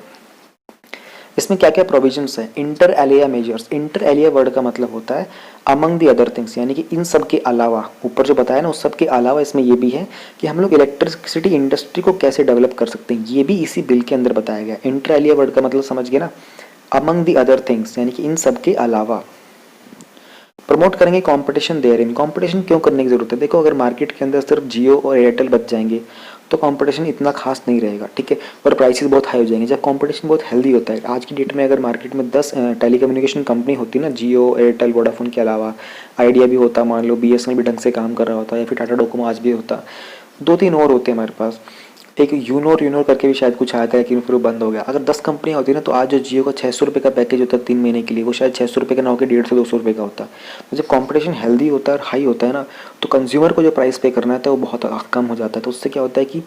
इसमें क्या क्या प्रोविजंस है। Inter alia measures, inter alia word का मतलब होता है अमंग द अदर थिंग्स, यानी कि इन सब के अलावा, ऊपर जो बताया ना उस सब के अलावा इसमें ये भी है कि हम लोग इलेक्ट्रिसिटी इंडस्ट्री को कैसे डेवलप कर सकते हैं, ये भी इसी बिल के अंदर बताया गया। इंटर एलिया वर्ड का मतलब समझ गए ना, अमंग द अदर थिंग्स यानी कि इन सब के अलावा। प्रमोट करेंगे कंपटीशन देयर इन, कंपटीशन क्यों करने की जरूरत है। देखो अगर मार्केट के अंदर सिर्फ जियो और एयरटेल बच जाएंगे तो कंपटीशन इतना खास नहीं रहेगा, ठीक है, और प्राइसेस बहुत हाई हो जाएंगे। जब कंपटीशन बहुत हेल्दी होता है, आज की डेट में अगर मार्केट में 10 टेलीकम्युनिकेशन कंपनी होती ना, जियो, एयरटेल, वोडाफोन के अलावा आइडिया भी होता, मान लो बीएसएनएल भी ढंग से काम कर रहा होता, या फिर टाटा डोकोमो आज भी होता, 2-3 और होते हैं हमारे पास, एक यूनोर करके भी शायद कुछ आया था लेकिन फिर वो बंद हो गया। अगर 10 कंपनियाँ होती ना तो आज जो जियो का 600 रुपये का पैकेज होता है 3 महीने के लिए, वो शायद 600 रुपये का ना होकर 150-200 रुपये का होता। तो जब कंपटीशन हेल्दी होता है और हाई होता है ना, तो कंज्यूमर को जो प्राइस पे करना है वो बहुत कम हो जाता है। तो उससे क्या होता है कि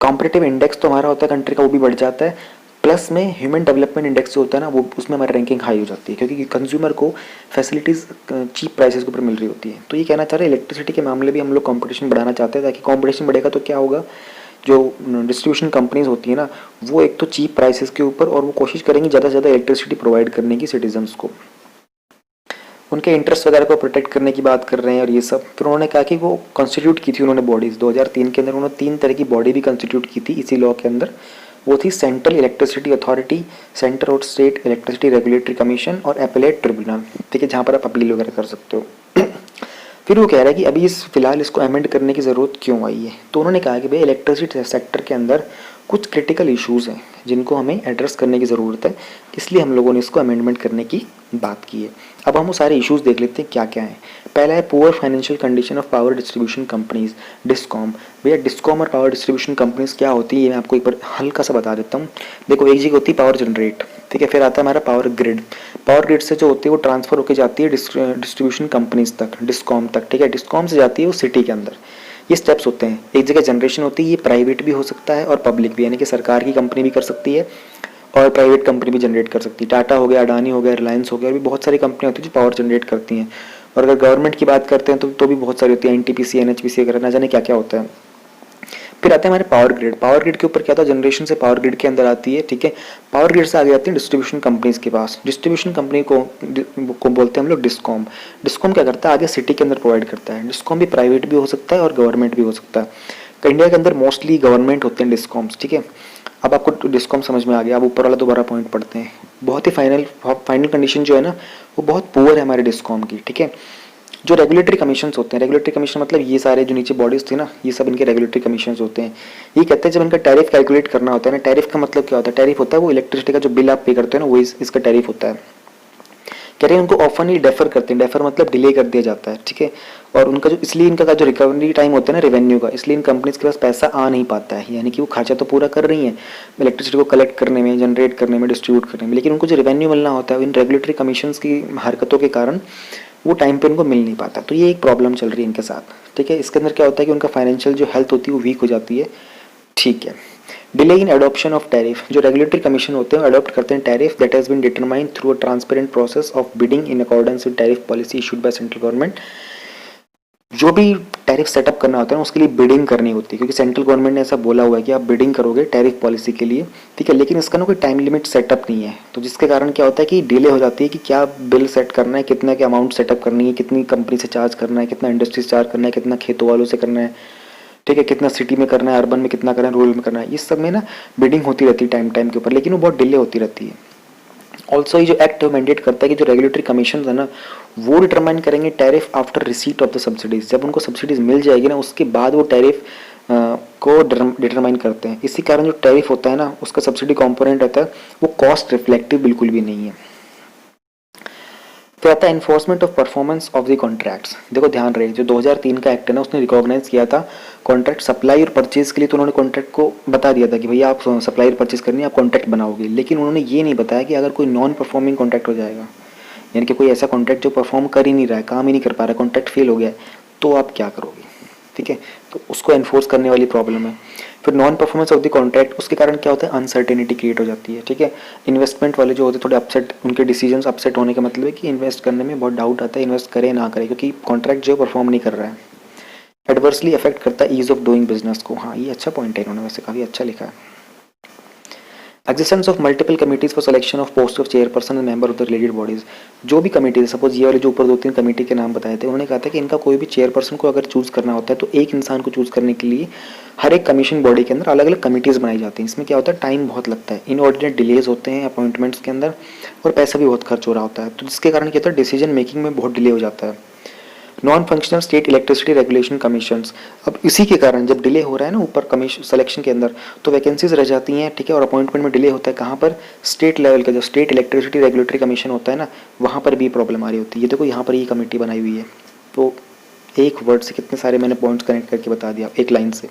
कॉम्पिटिटिव इंडेक्स तो हमारा होता है कंट्री का, वो भी बढ़ जाता है, प्लस में ह्यूमन डेवलपमेंट इंडेक्स जो होता है ना, वो उसमें हमारी रैंकिंग हाई हो जाती है, क्योंकि कंज्यूमर को फैसिलिटीज़ चीप प्राइसेस के ऊपर मिल रही होती है। तो ये कहना चाह रहे हैं इलेक्ट्रिसिटी के मामले भी हम लोग कंपटीशन बढ़ाना चाहते हैं, ताकि कंपटीशन बढ़ेगा तो क्या होगा, जो डिस्ट्रीब्यूशन कंपनीज होती है ना, वो एक तो चीप प्राइसेस के ऊपर, और वो कोशिश करेंगी ज़्यादा से ज़्यादा इलेक्ट्रिसिटी प्रोवाइड करने की सिटीजन्स को, उनके इंटरेस्ट वगैरह को प्रोटेक्ट करने की बात कर रहे हैं और ये सब। फिर उन्होंने कहा कि वो कॉन्स्टिट्यूट की थी उन्होंने बॉडीज़ 2003 के अंदर, उन्होंने 3 तरह की बॉडी भी कॉन्स्टिट्यूट की थी इसी लॉ के अंदर। वो थी सेंट्रल इलेक्ट्रिसिटी अथॉरिटी, सेंट्रल और स्टेट इलेक्ट्रिसिटी रेगुलेटरी कमीशन और एपेलेट ट्रिब्यूनल, ठीक है, जहाँ पर आप अपील वगैरह कर सकते हो। फिर वो कह रहा है कि अभी फिलहाल इसको अमेंड करने की ज़रूरत क्यों आई है। तो उन्होंने कहा कि भाई इलेक्ट्रिसिटी सेक्टर के अंदर कुछ क्रिटिकल इश्यूज़ हैं जिनको हमें एड्रेस करने की ज़रूरत है, इसलिए हम लोगों ने इसको अमेंडमेंट करने की बात की है। अब हम वो सारे इश्यूज़ देख लेते हैं क्या क्या हैं। पहला है poor financial condition of power distribution companies, discom. भैया डिस्कॉम और पावर डिस्ट्रीब्यूशन कंपनीज क्या होती है ये मैं आपको एक बार हल्का सा बता देता हूँ। देखो, एक जगह होती है पावर जनरेट, ठीक है, फिर आता है हमारा पावर ग्रिड। पावर ग्रिड से जो होती है वो ट्रांसफ़र होकर जाती है डिस्ट्रीब्यूशन कंपनीज तक, डिस्कॉम तक, ठीक है। डिस्कॉम से जाती है वो सिटी के अंदर। ये स्टेप्स होते हैं। एक जगह जनरेशन होती है, ये प्राइवेट भी हो सकता है और पब्लिक भी, यानी कि सरकार की कंपनी भी कर सकती है और प्राइवेट कंपनी भी जनरेट कर सकती है। टाटा हो गया, अडानी हो गया, रिलायंस हो गया, और भी बहुत सारी कंपनियां होती हैं जो पावर जनरेट करती हैं। और अगर गवर्नमेंट की बात करते हैं तो भी बहुत सारी होती है, एनटीपीसी, एनएचपीसी वगैरह, ना जाने क्या क्या होता है। फिर आते हैं हमारे पावर ग्रिड। पावर ग्रिड के ऊपर क्या था, जनरेशन से पावर ग्रिड के अंदर आती है, ठीक है। पावर ग्रिड से आगे आती है डिस्ट्रीब्यूशन कंपनीज के पास। डिस्ट्रीब्यूशन कंपनी को बोलते हैं हम लोग डिस्कॉम। डिस्कॉम क्या करता है, आगे सिटी के अंदर प्रोवाइड करता है। डिस्कॉम भी प्राइवेट भी हो सकता है और गवर्नमेंट भी हो सकता है। इंडिया के अंदर मोस्टली गवर्नमेंट होते हैं डिस्कॉम्स, ठीक है। अब आपको डिस्कॉम समझ में आ गया। अब ऊपर वाला दोबारा पॉइंट पढ़ते हैं। बहुत ही फाइनल कंडीशन जो है ना वो बहुत पुअर है हमारे डिस्कॉम की, ठीक है। जो रेगुलेटरी कमीशंस होते हैं, रेगुलेटरी कमीशन मतलब ये सारे जो नीचे बॉडीज थी ना, ये सब इनके रेगुलेटरी कमीशंस होते हैं। ये कहते हैं जब इनका टैरिफ कैलकुलेट करना होता है ना, टैरिफ का मतलब क्या होता है, टैरिफ होता है वो इलेक्ट्रिसिटी का जो बिल आप पे करते हो ना, वो इसका टैरिफ होता है। कह रहे हैं उनको ऑफन ही डेफर करते हैं, डेफर मतलब डिले कर दिया जाता है, ठीक है। और उनका जो इसलिए इनका जो रिकवरी टाइम होता है ना रेवेन्यू का, इसलिए इन कंपनीज के पास पैसा आ नहीं पाता है। यानी कि वो खर्चा तो पूरा कर रही हैं इलेक्ट्रिसिटी को कलेक्ट करने में, जनरेट करने में, डिस्ट्रीब्यूट करने में, लेकिन उनको जो रेवेन्यू मिलना होता है इन रेगुलेटरी कमीशंस की हरकतों के कारण वो टाइम पे उनको मिल नहीं पाता। तो ये एक प्रॉब्लम चल रही है इनके साथ, ठीक है। इसके अंदर क्या होता है कि उनका फाइनेंशियल जो हेल्थ होती है वो वीक हो जाती है, ठीक है। Delay in adoption of tariff. जो रेगुलेटरी कमीशन होते हैं अडॉप्ट करते हैं tariff that has been determined through a transparent process of bidding in accordance with tariff policy issued by central government. जो भी टैरिफ सेटअप करना होता है ना उसके लिए बिडिंग करनी होती है, क्योंकि सेंट्रल गवर्नमेंट ने ऐसा बोला हुआ है कि आप बिडिंग करोगे टैरिफ पॉलिसी के लिए, ठीक है। लेकिन इसका ना कोई टाइम लिमिट सेटअप नहीं है, तो जिसके कारण क्या होता है कि डिले हो जाती है कि क्या बिल सेट करना है, कितना के अमाउंट सेटअप करनी है, कितनी कंपनी से चार्ज करना है, कितना इंडस्ट्री से चार्ज करना है, कितना खेतों वालों से करना है, ठीक है, कितना सिटी में करना है, अर्बन में कितना करना है, रूरल में करना है। इस सब में ना बिडिंग होती रहती है टाइम टाइम के ऊपर, लेकिन वो बहुत डिले होती रहती है। ऑल्सो ये जो एक्ट मैंडेट करता है कि जो रेगुलेटरी कमीशन है ना वो डिटरमाइन करेंगे tariff after receipt of the subsidies. जब उनको सब्सिडीज मिल जाएगी ना उसके बाद वो टैरिफ को डिटरमाइन करते हैं। इसी कारण जो टैरिफ होता है ना उसका सब्सिडी कॉम्पोनेंट रहता है वो कॉस्ट रिफ्लेक्टिव बिल्कुल भी नहीं है। फिर आता है enforcement of performance of the contracts. देखो ध्यान रहे जो 2003 का एक्ट है ना उसने रिकॉग्नाइज किया था कॉन्ट्रैक्ट सप्लाई और परचेज के लिए, तो उन्होंने कॉन्ट्रैक्ट को बता दिया था कि भैया आप सप्लाई और परचेज करनी है, आप कॉन्ट्रैक्ट बनाओगे। लेकिन उन्होंने ये नहीं बताया कि अगर कोई नॉन परफॉर्मिंग कॉन्ट्रैक्ट हो जाएगा, यानी कि कोई ऐसा कॉन्ट्रैक्ट जो परफॉर्म कर ही नहीं रहा है, काम ही नहीं कर पा रहा है, कॉन्ट्रैक्ट फेल हो गया है, तो आप क्या करोगे, ठीक है। तो उसको एनफोर्स करने वाली प्रॉब्लम है। फिर non performance of the contract, उसके कारण क्या होता है अनसर्टेनिटी क्रिएट हो जाती है, ठीक है। इन्वेस्टमेंट वाले जो होते हैं थोड़े अपसेट, उनके डिसीजंस अपसेट होने का मतलब है कि इन्वेस्ट करने में बहुत डाउट आता है, इन्वेस्ट करे ना करे, क्योंकि कॉन्ट्रैक्ट जो परफॉर्म नहीं कर रहा है। एडवर्सली अफेक्ट करता है ईज ऑफ डूइंग बिजनेस को। हाँ ये अच्छा पॉइंट है, इन्होंने वैसे काफ़ी अच्छा लिखा है। Existence of multiple committees for selection of post of chairperson and member of the related bodies. जो भी कमिटी, सपोज ये वाले जो ऊपर 2-3 कमेटी के नाम बताए थे, उन्होंने कहा था कि इनका कोई भी चेयरपर्सन को अगर चूज करना होता है तो एक इंसान को चूज करने के लिए हर एक कमीशन बॉडी के अंदर अलग अलग कमिटीज़ बनाई जाती हैं। इसमें क्या होता है टाइम बहुत लगता है, इनऑर्डिनेट डिलेज होते हैं अपॉइंटमेंट्स के अंदर और पैसा भी बहुत खर्च हो रहा होता है, तो जिसके कारण क्या होता है डिसीजन मेकिंग में बहुत डिले हो जाता है। Non functional state electricity regulation commissions. अब इसी के कारण जब डिले हो रहा है ना ऊपर कमीशन सिलेक्शन के अंदर तो वैकेंसीज रह जाती हैं, ठीक है, और अपॉइंटमेंट में डिले होता है। कहाँ पर, स्टेट लेवल का जो स्टेट इलेक्ट्रिसिटी रेगुलेटरी कमीशन होता है ना वहाँ पर भी प्रॉब्लम आ रही होती है। ये देखो यहाँ पर ये कमेटी बनाई हुई है, तो एक वर्ड से कितने सारे मैंने पॉइंट्स कनेक्ट करके बता दिया एक लाइन से।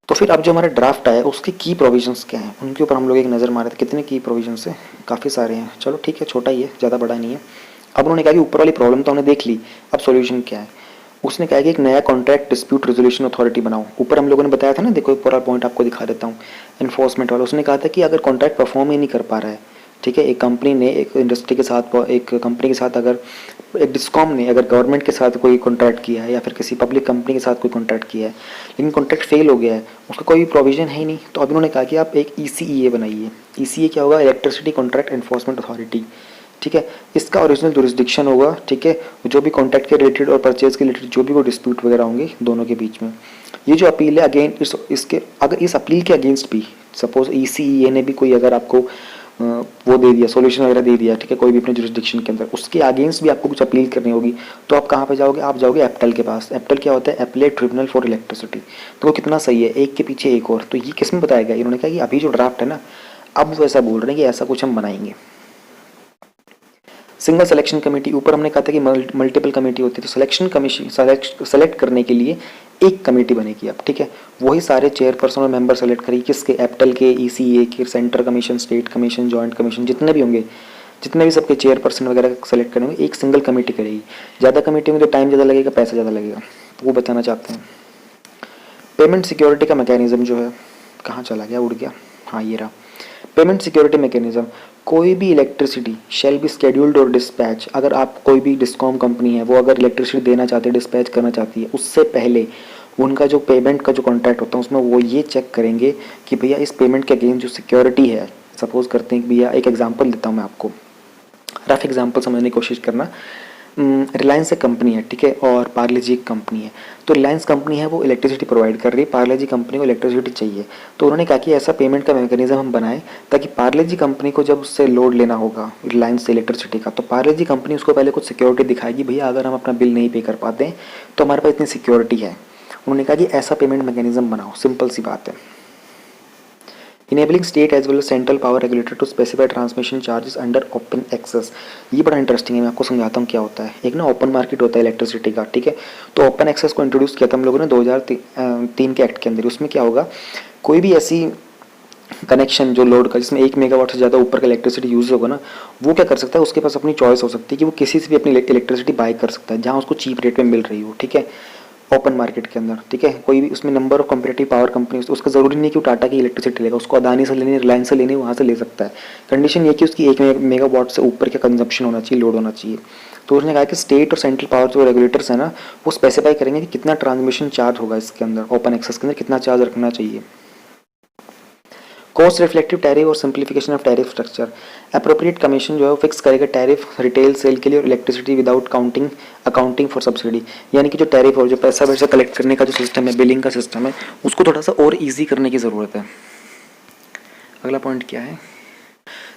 तो फिर अब जो हमारा ड्राफ्ट आया उसके की प्रोविजंस क्या हैं उनके ऊपर हम लोग एक नज़र मारे थे। कितने की प्रोविजंस है, काफ़ी सारे हैं, चलो ठीक है, छोटा ही है, ज़्यादा बड़ा नहीं है। अब उन्होंने कहा कि ऊपर वाली प्रॉब्लम तो हमने देख ली, अब सॉल्यूशन क्या है। उसने कहा कि एक नया कॉन्ट्रैक्ट डिस्प्यूट रेजोल्यूशन अथॉरिटी बनाओ। ऊपर हम लोगों ने बताया था ना, देखो ऊपर वाला पॉइंट आपको दिखा देता हूँ, एनफोर्समेंट वाला। उसने कहा था कि अगर कॉन्ट्रैक्ट परफॉर्म ही नहीं कर पा रहा है, ठीक है, एक कंपनी ने एक इंडस्ट्री के साथ, एक कंपनी के साथ, अगर एक डिस्कॉम ने अगर गवर्नमेंट के साथ कोई कॉन्ट्रैक्ट किया है या फिर किसी पब्लिक कंपनी के साथ कोई कॉन्ट्रैक्ट किया है लेकिन कॉन्ट्रैक्ट फेल हो गया है, उसका कोई प्रोविजन है ही नहीं, तो अब उन्होंने कहा कि आप एक ECEA बनाइए। ECEA क्या होगा, इलेक्ट्रिसिटी कॉन्ट्रैक्ट एनफोर्समेंट अथॉरिटी, ठीक है। इसका ओरिजिनल जुरिस्डिक्शन होगा, ठीक है, जो भी कॉन्ट्रैक्ट के रिलेटेड और परचेज के रिलेटेड जो भी वो डिस्प्यूट वगैरह होंगे दोनों के बीच में। ये जो अपील है अगेन इसके, अगर इस अपील के अगेंस्ट भी सपोज ECEA ने भी कोई अगर आपको वो दे दिया, सॉल्यूशन वगैरह दे दिया, ठीक है, कोई भी अपने जुरिस्डिक्शन के अंदर, उसके अगेंस्ट भी आपको कुछ अपील करनी होगी, तो आप कहाँ पे जाओगे? आप जाओगे एप्टल के पास। एप्टल क्या होता है? Appellate tribunal for electricity. तो वो कितना सही है, एक के पीछे एक और। तो ये किस में बताया गया? इन्होंने कहा कि अभी जो ड्राफ्ट है ना, अब वो ऐसा बोल रहे हैं कि ऐसा कुछ हम बनाएंगे। सिंगल सिलेक्शन कमेटी, ऊपर हमने कहा था कि मल्टीपल कमेटी होती है, तो सिलेक्शन कमीशन सेलेक्ट करने के लिए एक कमेटी बनेगी अब, ठीक है, वही सारे चेयरपर्सन और मेंबर सेलेक्ट करेगी, किसके? एप्टल के, ईसीए के, centre commission, state commission, joint commission, जितने भी होंगे, जितने भी सबके चेयरपर्सन वगैरह सेलेक्ट करेंगे, एक सिंगल कमेटी करेगी। ज़्यादा कमेटी में तो टाइम ज़्यादा लगेगा, पैसा ज़्यादा लगेगा, तो वो बताना चाहते हैं। पेमेंट सिक्योरिटी का मैकेनिज्म जो है, कहाँ चला गया, उड़ गया, हाँ ये रहा। पेमेंट सिक्योरिटी मैकेनिज्म, कोई भी इलेक्ट्रिसिटी शेल बी शेड्यूल्ड और डिस्पैच, अगर आप कोई भी डिस्कॉम कंपनी है वो अगर इलेक्ट्रिसिटी देना चाहती है, डिस्पैच करना चाहती है, उससे पहले उनका जो पेमेंट का जो कॉन्ट्रैक्ट होता है उसमें वो ये चेक करेंगे कि भैया इस पेमेंट के अगेंस्ट जो सिक्योरिटी है, सपोज करते हैं कि भैया, एक एग्जांपल देता हूँ मैं आपको, रफ एग्जांपल समझने की कोशिश करना। रिलायंस एक कंपनी है, ठीक है, और पार्ले जी एक कंपनी है। तो रिलायंस कंपनी है वो इलेक्ट्रिसिटी प्रोवाइड कर रही है, पार्ले जी कंपनी को इलेक्ट्रिसिटी चाहिए। तो उन्होंने कहा कि ऐसा पेमेंट का मैकेनिज्म हम बनाएं ताकि पार्ले जी कंपनी को जब उससे लोड लेना होगा रिलायंस से इलेक्ट्रिसिटी का, तो पार्ले जी कंपनी उसको पहले कुछ सिक्योरिटी दिखाएगी, भैया अगर हम अपना बिल नहीं पे कर पाते हैं तो हमारे पास इतनी सिक्योरिटी है। उन्होंने कहा कि ऐसा पेमेंट मैकेनिज्म बनाओ, सिंपल सी बात है। Enabling state as well as central power regulator to specify transmission charges under open access. ये बड़ा इंटरेस्टिंग है, मैं आपको समझाता हूँ क्या होता है। एक ना ओपन मार्केट होता है इलेक्ट्रिसिटी का, ठीक है, तो ओपन एक्सेस को इंट्रोड्यूस किया था हम लोगों ने 2003 के एक्ट के अंदर। उसमें क्या होगा, कोई भी ऐसी कनेक्शन जो लोड का जिसमें 1 मेगावाट से ज़्यादा ऊपर का इलेक्ट्रिसिटी यूज़ होगा ना, वो क्या कर सकता है, उसके पास अपनी चॉइस हो सकती है कि वो किसी से भी अपनी इलेक्ट्रिसिटी बाय कर सकता है जहाँ उसको चीप रेट में मिल रही हो, ठीक है, ओपन मार्केट के अंदर, ठीक है। कोई भी उसमें number of competitive power company, उसका जरूरी नहीं कि वो टाटा की इलेक्ट्रिसिटी लेगा, उसको अदानी से लेनी, रिलायंस से लेनी, वहाँ से ले सकता है। कंडीशन ये कि उसकी 1 मेगावाट से ऊपर का कंजप्शन होना चाहिए, लोड होना चाहिए। तो उसने कहा कि स्टेट और सेंट्रल पावर जो रेगुलेटर्स है ना, वो स्पेसिफाई करेंगे कि कितना ट्रांसमिशन चार्ज होगा इसके अंदर, ओपन एक्सेस के अंदर कितना चार्ज रखना चाहिए। कॉस्ट रिफ्लेक्टिव टैरिफ और simplification of tariff structure, appropriate commission जो है वो फिक्स करेगा टैरिफ रिटेल सेल के लिए और electricity without accounting for subsidy. यानी कि जो टैरिफ और जो पैसा वैसा कलेक्ट करने का जो सिस्टम है, बिलिंग का सिस्टम है, उसको थोड़ा सा और ईजी करने की ज़रूरत है। अगला पॉइंट क्या है,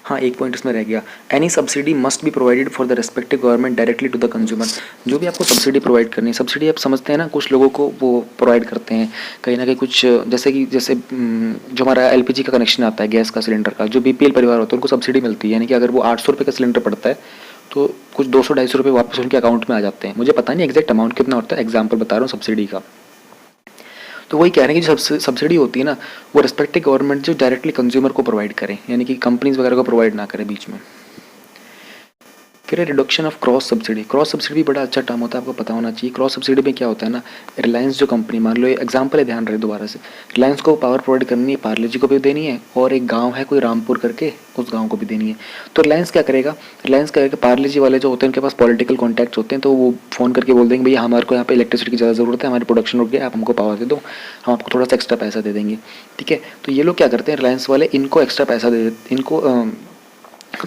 हाँ एक पॉइंट इसमें रह गया, any subsidy must be provided for the respective government directly to the consumer. जो भी आपको सब्सिडी प्रोवाइड करनी है, सब्सिडी आप समझते हैं ना, कुछ लोगों को वो प्रोवाइड करते हैं कहीं ना कहीं कुछ, जैसे जो हमारा एलपीजी का कनेक्शन आता है, गैस का सिलेंडर का, जो बीपीएल परिवार होता है उनको सब्सिडी मिलती है। यानी कि अगर वो 800 रुपये का सिलेंडर पड़ता है तो कुछ 200-250 रुपये वापस उनके अकाउंट में आ जाते हैं। मुझे पता नहीं एग्जैक्ट अमाउंट कितना होता है, एग्जाम्पल बता रहा हूँ सब्सिडी का। तो वही कह रहे हैं कि जो सब्सिडी होती है ना, वो रिस्पेक्टिव गवर्नमेंट जो डायरेक्टली कंज्यूमर को प्रोवाइड करे, यानी कि कंपनीज वगैरह को प्रोवाइड ना करे बीच में। फिर reduction of cross subsidy. Cross subsidy भी बड़ा अच्छा टर्म होता है, आपको पता होना चाहिए। क्रॉस सब्सिडी में क्या होता है ना, रिलायंस जो कंपनी, मान लो एग्जांपल है, ध्यान रहे दोबारा से, रिलायंस को पावर प्रोवाइड करनी है, पार्ले जी को भी देनी है, और एक गांव है कोई रामपुर करके, उस गांव को भी देनी है। तो रिलायंस क्या करेगा, पार्ले जी वाले जो होते हैं उनके पास पॉलिटिकल कॉन्टैक्ट्स होते हैं, तो वो फ़ोन करके बोल देंगे भैया हमारे को यहाँ पे इलेक्ट्रिसिटी की ज़्यादा ज़रूरत है, हमारी प्रोडक्शन रुक गया, आप हमको पावर दे दो, हम आपको थोड़ा सा एक्स्ट्रा पैसा दे देंगे, ठीक है। तो ये लोग क्या करते हैं, रिलायंस वाले इनको एक्स्ट्रा पैसा दे देते, इनको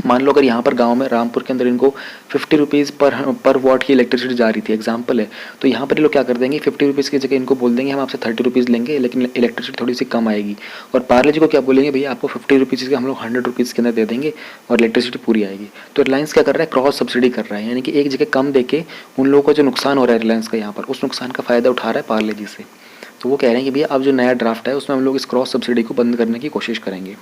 मान लो अगर यहाँ पर गांव में रामपुर के अंदर इनको 50 रुपीज़ पर वॉट की इलेक्ट्रिसिटी जा रही थी, एग्जांपल है, तो यहाँ पर ये लोग क्या कर देंगे, 50 रुपीज़ की जगह इनको बोल देंगे हम आपसे 30 रुपीज़ लेंगे, लेकिन इलेक्ट्रिसिटी थोड़ी सी कम आएगी। और पार्ले जी को क्या बोलेंगे, भैया आपको 50 रुपीज़ के हम लोग 100 रुपीज़ के अंदर दे देंगे और इलेक्ट्रिसिटी पूरी आएगी। तो रिलायंस क्या कर रहा है, क्रॉस सब्सिडी कर रहा है, यानी कि एक जगह कम दे के उन लोगों को जो नुकसान हो रहा है रिलायंस का यहाँ पर, उस नुकसान का फ़ायदा उठा रहा है पार्ले जी से। तो वो कह रहे हैं कि भैया अब जो नया ड्राफ्ट है उसमें हम लोग इस क्रॉस सब्सिडी को बंद करने की कोशिश करेंगे।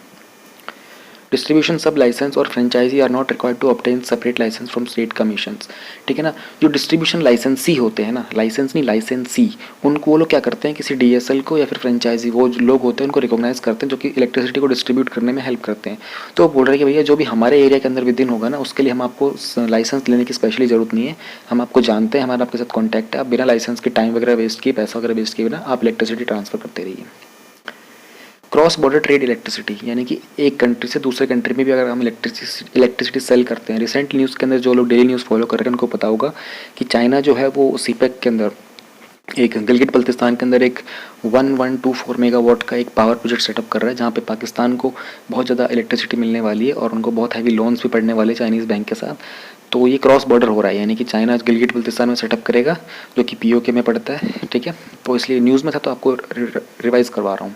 डिस्ट्रीब्यूशन सब लाइसेंस और franchisee are not required to obtain separate licence from state commissions, ठीक है ना। जो डिस्ट्रीब्यूशन लाइसेंसी होते हैं ना, लाइसेंस नहीं लाइसेंसी, उनको वो लोग क्या करते हैं, किसी डीएसएल को या फिर फ्रेंचाइजी, वो जो लोग होते हैं उनको रिकॉग्नाइज करते हैं जो कि इलेक्ट्रिसिटी को डिस्ट्रीब्यूट करने में हेल्प करते हैं। तो वो बोल रहे हैं कि भैया जो भी हमारे एरिया के अंदर विद इन होगा ना, उसके लिए हम आपको लाइसेंस लेने की स्पेशली ज़रूरत नहीं है, हम आपको जानते हैं, हमारा आपके साथ कॉन्टैक्ट है, आप बिना लाइसेंस के टाइम वगैरह वेस्ट किए, पैसा वगैरह वेस्ट किए बिना आप इलेक्ट्रिसिटी ट्रांसफर करते रहिए। क्रॉस बॉर्डर ट्रेड इलेक्ट्रिसिटी, यानी कि एक कंट्री से दूसरे कंट्री में भी अगर हम इलेक्ट्रिसिटी सेल करते हैं। रिसेंट न्यूज़ के अंदर जो लोग डेली न्यूज़ फॉलो कर रहे हैं उनको पता होगा कि चाइना जो है वो सीपेक के अंदर एक गिलगित बल्तिस्तान के अंदर एक 1124 मेगावाट का एक पावर प्रोजेक्ट सेटअप कर रहा है, जहाँ पे पाकिस्तान को बहुत ज़्यादा इलेक्ट्रिसिटी मिलने वाली है और उनको बहुत हैवी लोन्स भी पड़ने वाले चाइनीज़ बैंक के साथ। तो ये क्रॉस बॉर्डर हो रहा है, यानी कि चाइना गिलगित बल्तिस्तान में सेटअप करेगा जो कि पीओके में पड़ता है, ठीक है। तो इसलिए न्यूज़ में था तो आपको रिवाइज़ करवा रहा हूँ।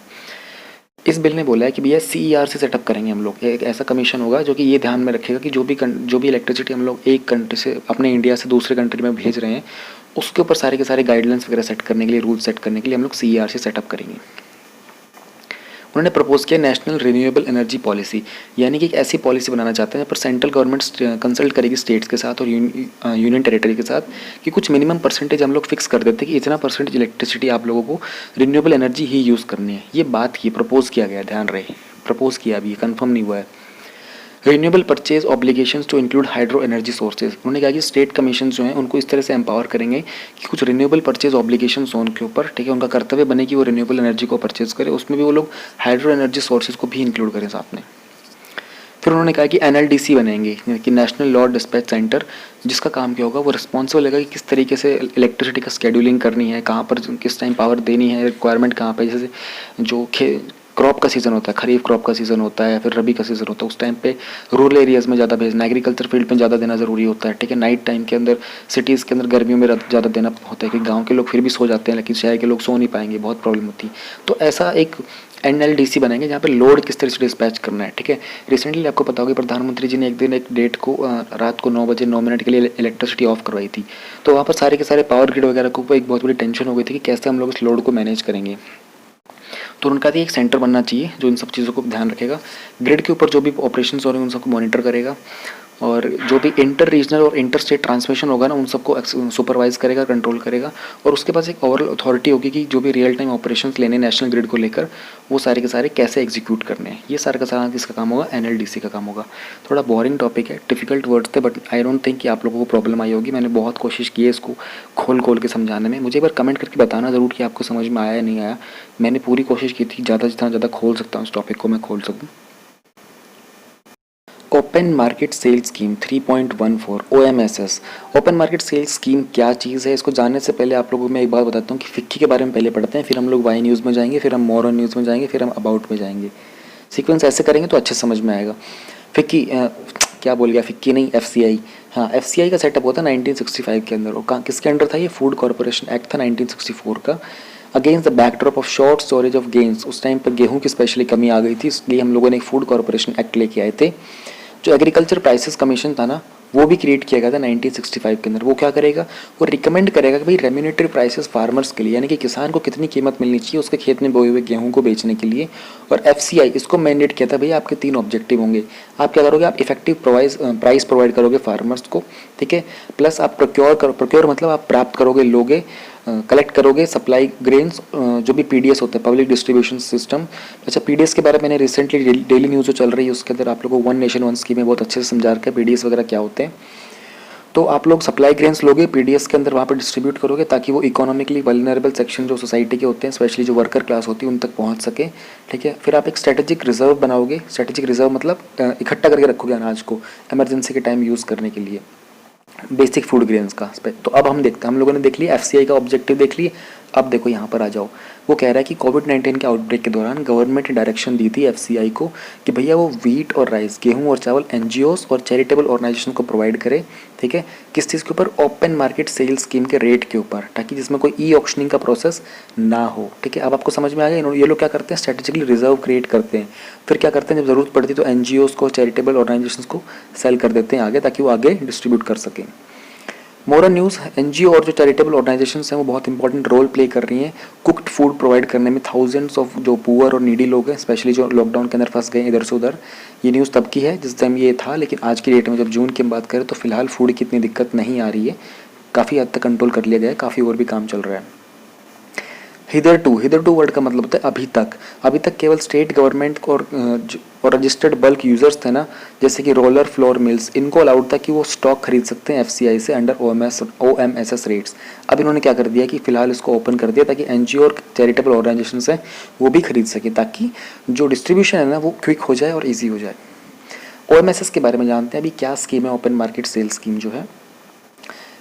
इस बिल ने बोला है कि भैया CERC सेटअप करेंगे हम लोग। एक ऐसा कमीशन होगा जो कि ये ध्यान में रखेगा कि जो भी इलेक्ट्रिसिटी हम लोग एक कंट्री से अपने इंडिया से दूसरे कंट्री में भेज रहे हैं, उसके ऊपर सारे के सारे गाइडलाइंस वगैरह सेट करने के लिए, रूल सेट करने के लिए हम लोग CERC सेटअप करेंगे। उन्होंने प्रपोज किया नेशनल रिन्यूएबल एनर्जी पॉलिसी, यानी कि एक ऐसी पॉलिसी बनाना चाहते हैं पर सेंट्रल गवर्नमेंट कंसल्ट करेगी स्टेट्स के साथ और यूनियन टेरिटरी के साथ कि कुछ मिनिमम परसेंटेज हम लोग फिक्स कर देते हैं कि इतना परसेंटेज इलेक्ट्रिसिटी आप लोगों को रिन्यूएबल एनर्जी ही यूज़ करनी है। ये बात की प्रपोज किया गया, ध्यान रहे, प्रपोज किया, अभी कंफर्म नहीं हुआ है। Renewable purchase obligations to include hydro energy sources, उन्होंने कहा कि स्टेट कमीशन जो हैं उनको इस तरह से एम्पावर करेंगे कि कुछ रिन्यूएबल परचेज ऑब्लिगेशंस हो उनके ऊपर, ठीक है, उनका कर्तव्य बने कि वो रिन्यूएबल एनर्जी को परचेज करे, उसमें भी वो लोग हाइड्रो एनर्जी सोर्सेज को भी इंक्लूड करें साथ में। फिर उन्होंने कहा कि NLDC बनेंगे, कि नेशनल लॉ डिस्पैच सेंटर, जिसका काम क्या होगा, वो रिस्पॉन्सिबल होगा कि किस तरीके से इलेक्ट्रिसिटी का स्केड्यूलिंग करनी है, कहाँ पर किस टाइम पावर देनी है, रिक्वायरमेंट कहाँ पर, जैसे जो क्रॉप का सीज़न होता है, खरीफ क्रॉप का सीज़न होता है, फिर रबी का सीज़न होता है, उस टाइम पे रूरल एरियाज़ में ज़्यादा भेजना, एग्रीकल्चर फील्ड में ज़्यादा देना ज़रूरी होता है, ठीक है। नाइट टाइम के अंदर सिटीज़ के अंदर गर्मियों में ज़्यादा देना होता है, कि गाँव के लोग फिर भी सो जाते हैं लेकिन शहर के लोग सो नहीं पाएंगे, बहुत प्रॉब्लम होती है। तो ऐसा एक NLDC बनाएंगे जहाँ पे लोड किस तरह से डिस्पैच करना है, ठीक है। रिसेंटली आपको पता होगा प्रधानमंत्री जी ने एक दिन एक डेट को रात को 9 बजे 9 मिनट के लिए इलेक्ट्रिसिटी ऑफ करवाई थी, तो वहाँ पर सारे के सारे पावर ग्रिड वगैरह को एक बहुत बड़ी टेंशन हो गई थी कि कैसे हम लोग इस लोड को मैनेज करेंगे। तो उनका एक सेंटर बनना चाहिए जो इन सब चीज़ों को ध्यान रखेगा, ग्रिड के ऊपर जो भी ऑपरेशंस हो रहे हैं उन सबको मॉनिटर करेगा, और जो भी इंटर रीजनल और इंटर स्टेट ट्रांसमिशन होगा ना उन सबको सुपरवाइज करेगा, कंट्रोल करेगा, और उसके पास एक ओवरऑल अथॉरिटी होगी कि जो भी रियल टाइम ऑपरेशंस लेने नेशनल ग्रिड को लेकर वो सारे के सारे कैसे एग्जीक्यूट करने हैं। ये सारा का सारा किसका काम होगा, NLDC का काम होगा। थोड़ा बोरिंग टॉपिक है, डिफिकल्ट वर्ड्स थे, बट आई डोंट थिंक कि आप लोगों को प्रॉब्लम आई होगी। मैंने बहुत कोशिश की है इसको खोल खोल के समझाने में। मुझे एक बार कमेंट करके बताना ज़रूर कि आपको समझ में आया या नहीं आया। मैंने पूरी कोशिश की थी जितना ज़्यादा खोल सकता हूँ इस टॉपिक को मैं खोल सकूँ। Open market sale scheme 3.14 OMSS। Open market sale scheme क्या चीज़ है, इसको जानने से पहले आप लोगों को मैं एक बात बताता हूँ कि फिक्की के बारे में पहले पढ़ते हैं, फिर हम लोग वाई न्यूज़ में जाएंगे, फिर हम मोर ऑन न्यूज़ में जाएंगे, फिर हम अबाउट में जाएंगे। सीक्वेंस ऐसे करेंगे तो अच्छे समझ में आएगा। फिक्की क्या बोल गया, फिक्की नहीं, FCI। हाँ, FCI का सेटअप होता 1965 के अंदर, और किसके अंडर था ये, फूड कॉरपोरेशन एक्ट था 1964 का। Against the backdrop of short storage of grains, उस टाइम पर गेहूँ की स्पेशली कमी आ गई थी, इसलिए हम लोगों ने एक फूड कॉरपोरेशन एक्ट लेके आए थे। जो एग्रीकल्चर प्राइसेस कमीशन था ना, वो भी क्रिएट किया गया था 1965 के अंदर। वो क्या करेगा, वो रिकमेंड करेगा कि भाई रेम्यूनेटरी प्राइसेस फार्मर्स के लिए, यानी कि किसान को कितनी कीमत मिलनी चाहिए उसके खेत में बोए हुए गेहूं को बेचने के लिए। और FCI इसको मैंडेट किया था, भाई आपके 3 ऑब्जेक्टिव होंगे। आप क्या करोगे, आप इफेक्टिव प्राइस प्रोवाइड करोगे फार्मर्स को, ठीक है, प्लस आप प्रोक्योर मतलब आप प्राप्त करोगे, लोगे, कलेक्ट करोगे सप्लाई ग्रेन्स, जो भी PDS होता है, पब्लिक डिस्ट्रीब्यूशन सिस्टम। अच्छा, PDS के बारे में मैंने रिसेंटली डेली न्यूज़ जो चल रही है उसके अंदर आप लोगों को वन नेशन वन स्कीम में बहुत अच्छे से समझा रखा है PDS वगैरह क्या होते हैं। तो आप लोग सप्लाई ग्रेन्स लोगे, PDS के अंदर वहाँ पर डिस्ट्रीब्यूट करोगे ताकि वो इकोनॉमिकली वल्नरेबल सेक्शन जो सोसाइटी के होते हैं, स्पेशली जो वर्कर क्लास होती है, उन तक पहुँच सके, ठीक है। फिर आप एक स्ट्रेटेजिक रिजर्व बनाओगे। स्ट्रेटेजिक रिजर्व मतलब इकट्ठा करके रखोगे अनाज को इमरजेंसी के टाइम यूज़ करने के लिए, बेसिक फूड ग्रेन्स का। तो अब हम देखते हैं, हम लोगों ने देख लिया FCI का ऑब्जेक्टिव देख लिए। अब देखो यहाँ पर आ जाओ, वो कह रहा है कि कोविड-19 के आउटब्रेक के दौरान गवर्नमेंट ने डायरेक्शन दी थी FCI को कि भैया वो व्हीट और राइस, गेहूं और चावल NGOs और चैरिटेबल ऑर्गेनाइजेशन को प्रोवाइड करे, ठीक है। किस चीज़ के ऊपर, ओपन मार्केट सेल स्कीम के रेट के ऊपर, ताकि जिसमें कोई ई ऑक्शनिंग का प्रोसेस ना हो, ठीक है। अब आपको समझ में आ गया, ये लोग क्या करते हैं, स्ट्रेटेजिकली रिजर्व क्रिएट करते हैं, फिर क्या करते हैं, जब ज़रूरत पड़ती है तो NGOs को, चैरिटेबल ऑर्गेनाइजेशन को सेल कर देते हैं आगे, ताकि वो आगे डिस्ट्रीब्यूट कर सकें। मोरल न्यूज़, NGO और जो चैरिटेबल ऑर्गेनाइजेशंस हैं वो बहुत इंपॉर्टेंट रोल प्ले कर रही हैं कुक्ड फूड प्रोवाइड करने में। थाउजेंड्स ऑफ जो पुअर और नीडी लोग हैं, स्पेशली जो लॉकडाउन के अंदर फंस गए इधर से उधर। ये न्यूज़ तब की है जिस टाइम ये था, लेकिन आज की डेट में जब जून की हम बात करें तो फिलहाल फूड की इतनी दिक्कत नहीं आ रही है, काफ़ी हद तक कंट्रोल कर लिया गया है, काफ़ी और भी काम चल रहा है। हिदर टू वर्ड का मतलब होता है अभी तक केवल स्टेट गवर्नमेंट और रजिस्टर्ड बल्क यूजर्स थे ना, जैसे कि रोलर फ्लोर मिल्स, इनको अलाउड था कि वो स्टॉक खरीद सकते हैं FCI से अंडर OMSS रेट्स। अब इन्होंने क्या कर दिया कि फिलहाल इसको ओपन कर दिया ताकि NGO और चैरिटेबल ऑर्गेनाइजेशंस हैं वो भी खरीद सके, ताकि जो डिस्ट्रीब्यूशन है ना वो क्विक हो जाए और ईजी हो जाए। OMSS के बारे में जानते हैं अभी क्या स्कीम है, ओपन मार्केट सेल स्कीम जो है।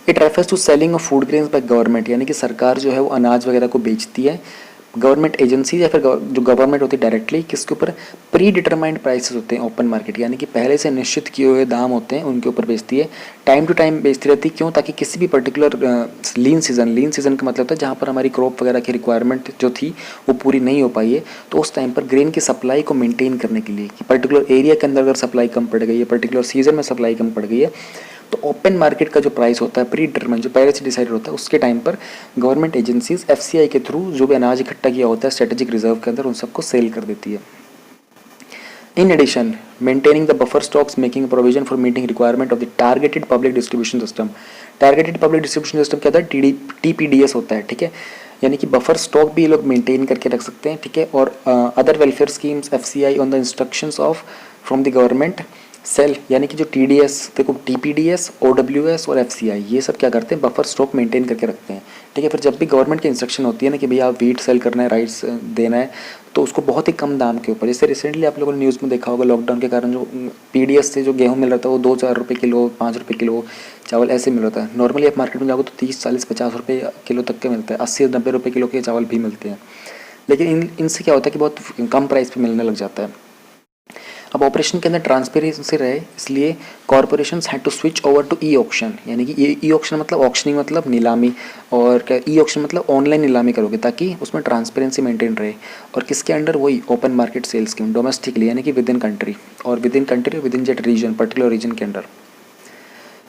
It refers to selling of food grains by government, यानी कि सरकार जो है वो अनाज वगैरह को बेचती है गवर्नमेंट एजेंसी या फिर जो गवर्नमेंट होती है डायरेक्टली, किसके ऊपर, प्री डिटरमाइंड प्राइसेस होते हैं ओपन मार्केट, यानी कि पहले से निश्चित किए हुए दाम होते हैं, उनके ऊपर बेचती है। टाइम टू टाइम बेचती रहती है, क्यों, ताकि किसी भी पर्टिकुलर लीन सीजन का मतलब होता है जहाँ पर हमारी क्रॉप वगैरह की रिक्वायरमेंट जो थी वो पूरी नहीं हो पाई है, तो उस टाइम पर ग्रेन की सप्लाई को मेंटेन करने के लिए कि पर्टिकुलर एरिया के अंदर अगर सप्लाई कम पड़ गई है, पर्टिकुलर सीजन में सप्लाई कम पड़ गई है, तो ओपन मार्केट का जो प्राइस होता है प्री डिटरमाइन, जो पहले से डिसाइडेड होता है, उसके टाइम पर गवर्नमेंट एजेंसीज एफसीआई के थ्रू जो भी अनाज इकट्ठा किया होता है स्ट्रेटेजिक रिजर्व के अंदर, उन सबको सेल कर देती है। In addition, maintaining the buffer stocks, making a provision for meeting requirement of the targeted public distribution system. Targeted public distribution system क्या होता है, TPDS होता है, ठीक है, यानी कि बफर स्टॉक भी ये लोग मेंटेन करके रख सकते हैं, ठीक है। और other welfare schemes FCI on the instructions of from the government sell, यानी कि जो टीडीएस, देखो टीपीडीएस, ओडब्ल्यूएस और एफसीआई, ये सब क्या करते हैं, बफर स्टॉक मेंटेन करके रखते हैं, ठीक है। फिर जब भी गवर्नमेंट की इंस्ट्रक्शन होती है ना कि भैया आप वीट सेल करना है, राइस देना है, तो उसको बहुत ही कम दाम के ऊपर, जैसे रिसेंटली आप लोगों ने न्यूज़ में देखा होगा, लॉकडाउन के कारण जो पीडीएस से जो गेहूँ मिल रहा था वो 2-4 रुपये किलो, 5 रुपये किलो चावल ऐसे मिल रहा था। नॉर्मली आप मार्केट में जाओगे तो 30, 40, 50 रुपये किलो तक के मिलता है, 80-90 रुपये किलो के चावल भी मिलते हैं, लेकिन इनसे क्या होता है कि बहुत कम प्राइस पे मिलने लग जाता है। अब ऑपरेशन के अंदर ट्रांसपेरेंसी रहे, इसलिए corporations had to switch over to e auction, यानी कि ई ऑक्शन मतलब ऑक्शनिंग मतलब नीलामी, और क्या ई ऑक्शन मतलब ऑनलाइन नीलामी करोगे ताकि उसमें ट्रांसपेरेंसी मेंटेन रहे, और किसके अंडर, वही open market sales scheme domestically, यानी कि विद इन कंट्री, और within country within जेट रीजन, पर्टिकुलर रीजन के अंडर।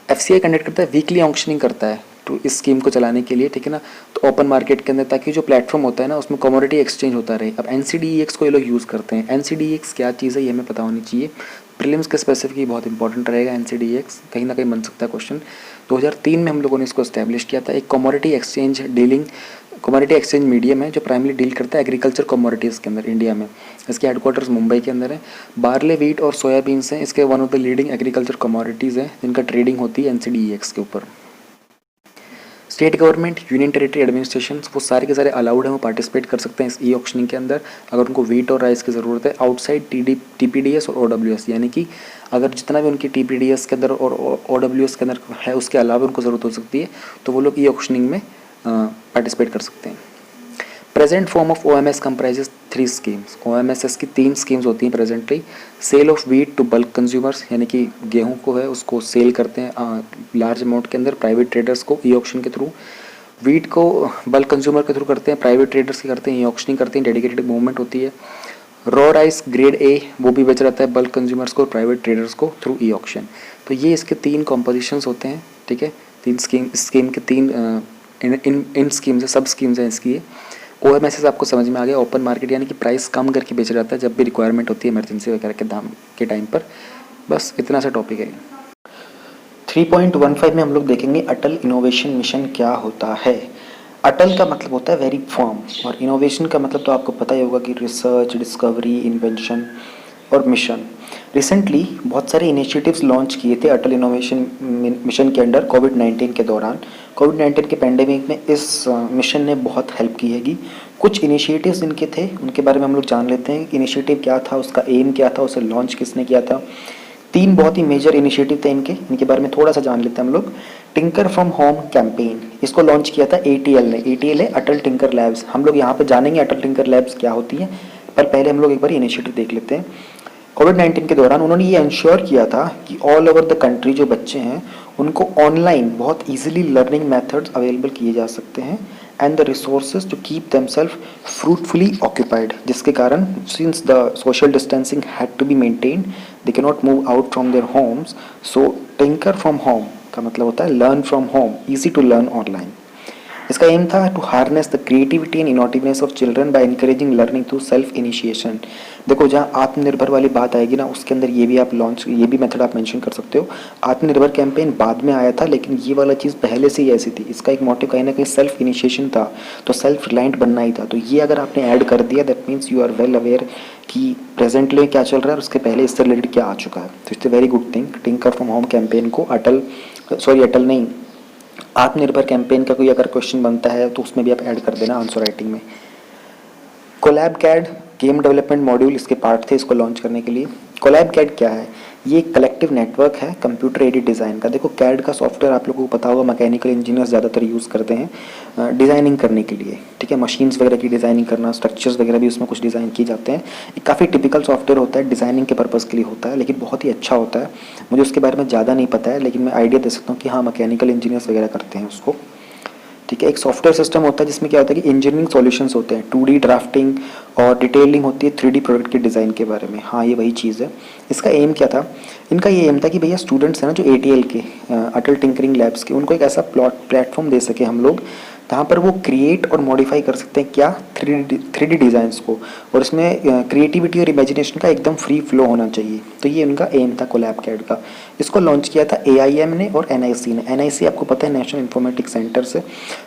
एफसीआई कंडक्ट करता है, वीकली ऑक्शनिंग करता है तो इस स्कीम को चलाने के लिए, ठीक है ना, तो ओपन मार्केट के अंदर, ताकि जो प्लेटफॉर्म होता है ना उसमें कमोडिटी एक्सचेंज होता रहे। अब एनसीडीईएक्स को ये लोग यूज़ करते हैं। एनसीडीईएक्स क्या चीज़ है ये हमें पता होनी चाहिए, प्रीलिम्स के स्पेसिफिक बहुत इंपॉर्टेंट रहेगा। एनसीडीईएक्स कहीं ना कहीं बन सकता है क्वेश्चन। 2003 में हम लोगों ने इसको एस्टैब्लिश किया था। एक commodity exchange dealing, commodity exchange medium है जो प्राइमली डील करता है एग्रीकल्चर कमोडिटीज़ के अंदर इंडिया में। इसके हेडक्वार्टर्स मुंबई के अंदर है। बार्ले, वीट और सोयाबीन्स हैं इसके one of the leading agriculture commodities हैं जिनका ट्रेडिंग होती है एनसीडीईएक्स के ऊपर। State government, union territory administration, वो सारे के सारे अलाउड हैं, वो पार्टिसिपेट कर सकते हैं इस ई ऑक्शनिंग के अंदर अगर उनको वीट और राइस की ज़रूरत है। आउटसाइड टीपीडीएस और ओडब्ल्यूएस, यानी कि अगर जितना भी उनकी टीपीडीएस के अंदर और ओडब्ल्यूएस के अंदर है उसके अलावा उनको ज़रूरत हो सकती है तो वो लोग ई ऑक्शनिंग में पार्टिसिपेट कर सकते हैं। Present form of OMS comprises 3 schemes. OMSS की 3 स्कीम्स होती हैं presently. Sale of wheat to bulk consumers, यानी कि गेहूं को है उसको सेल करते हैं लार्ज अमाउंट के अंदर प्राइवेट ट्रेडर्स को ई ऑक्शन के थ्रू। वीट को बल्क कंज्यूमर के थ्रू करते हैं, प्राइवेट ट्रेडर्स की करते हैं, ई ऑक्शनिंग करते हैं, डेडिकेटेड मूवमेंट होती है। रॉ राइस ग्रेड ए वो भी बेच रहता है बल्क कंज्यूमर्स को, प्राइवेट ट्रेडर्स को थ्रू ई ऑक्शन। तो ये इसके 3 कॉम्पोजिशंस होते हैं, ठीक है। 3 स्कीम के 3 इन स्कीम्स है, सब स्कीम्स हैं इसकी। ओएमएसएस आपको समझ में आ गया, ओपन मार्केट यानी कि प्राइस कम करके बेचा जाता है जब भी रिक्वायरमेंट होती है इमरजेंसी वगैरह के दाम के टाइम पर। बस इतना सा टॉपिक है। 3.15 में हम लोग देखेंगे अटल इनोवेशन मिशन क्या होता है। अटल का मतलब होता है वेरी फर्म, और इनोवेशन का मतलब तो आपको पता ही होगा कि रिसर्च, डिस्कवरी, इन्वेंशन और मिशन। रिसेंटली बहुत सारे इनिशिएटिव्स लॉन्च किए थे अटल इनोवेशन मिशन के अंडर कोविड-19 के दौरान। कोविड-19 के पैंडेमिक में इस मिशन ने बहुत हेल्प की हैगी। कुछ इनिशिएटिव्स इनके थे, उनके बारे में हम लोग जान लेते हैं। इनिशिएटिव क्या था, उसका एम क्या था, उसे लॉन्च किसने किया था। 3 बहुत ही मेजर इनिशिएटिव थे इनके बारे में थोड़ा सा जान लेते हैं हम लोग। टिंकर फ्रॉम होम कैंपेन, इसको लॉन्च किया था एटीएल ने। एटीएल है अटल टिंकर लैब्स। हम लोग यहाँ पे जानेंगे अटल टिंकर लैब्स क्या होती है, पर पहले हम लोग एक बार इनिशिएटिव देख लेते हैं। कोविड-19 के दौरान उन्होंने ये इंश्योर किया था कि ऑल ओवर द कंट्री जो बच्चे हैं उनको ऑनलाइन बहुत इजीली लर्निंग मेथड्स अवेलेबल किए जा सकते हैं and the resources to keep themselves fruitfully occupied, जिसके कारण since the social distancing had to be maintained they can not move out from their homes. So tinker from home का मतलब होता है learn from home, easy to learn online. इसका aim था to harness the creativity and innovativeness of children by encouraging learning through self initiation. देखो जहाँ आत्मनिर्भर वाली बात आएगी ना उसके अंदर ये भी मेथड आप मेंशन कर सकते हो। आत्मनिर्भर कैंपेन बाद में आया था लेकिन ये वाला चीज़ पहले से ही ऐसी थी। इसका एक मोटिव कहीं ना कहीं सेल्फ इनिशिएशन था, तो सेल्फ रिलायंट बनना ही था। तो ये अगर आपने ऐड कर दिया that means you are well aware कि प्रेजेंटली क्या चल रहा है और उसके पहले इससे रिलेटेड क्या आ चुका है। तो it's a very good thing. Tinker from home campaign को अटल नहीं आत्मनिर्भर कैंपेन का कोई अगर क्वेश्चन बनता है तो उसमें भी आप ऐड कर देना आंसर राइटिंग में। Collab CAD game development module इसके पार्ट थे इसको लॉन्च करने के लिए। कोलैब कैड क्या है? ये एक कलेक्टिव नेटवर्क है कंप्यूटर एडेड डिज़ाइन का। देखो कैड का सॉफ्टवेयर आप लोगों को पता होगा, मैकेनिकल इंजीनियर्स ज़्यादातर यूज़ करते हैं डिज़ाइनिंग करने के लिए, ठीक है, मशीन्स वगैरह की डिज़ाइनिंग करना, स्ट्रक्चर्स वगैरह भी उसमें कुछ डिज़ाइन किए जाते हैं। एक काफ़ी टिपिकल सॉफ्टवेयर होता है, डिज़ाइनिंग के पर्पज़ के लिए होता है, लेकिन बहुत ही अच्छा होता है। मुझे उसके बारे में ज़्यादा नहीं पता है, लेकिन मैं आइडिया दे सकता हूँ कि हाँ मैकेनिकल इंजीनियर्स वगैरह करते हैं उसको, ठीक है। एक सॉफ्टवेयर सिस्टम होता है जिसमें क्या होता है कि इंजीनियरिंग सॉल्यूशंस होते हैं, 2D ड्राफ्टिंग और डिटेलिंग होती है 3D प्रोडक्ट के डिज़ाइन के बारे में। हाँ ये वही चीज़ है। इसका एम क्या था? इनका ये एम था कि भैया स्टूडेंट्स हैं ना जो ATL के अटल टिंकरिंग लैब्स के, उनको एक ऐसा प्लेटफॉर्म दे सके हम लोग जहाँ पर वो क्रिएट और मॉडिफाई कर सकते हैं क्या, 3D डिज़ाइंस को, और इसमें क्रिएटिविटी और इमेजिनेशन का एकदम फ्री फ्लो होना चाहिए। तो ये उनका एम था कोलैब कैड का। इसको लॉन्च किया था AIM ने और NIC ने। NIC आपको पता है नेशनल इंफॉर्मेटिक्स सेंटर से।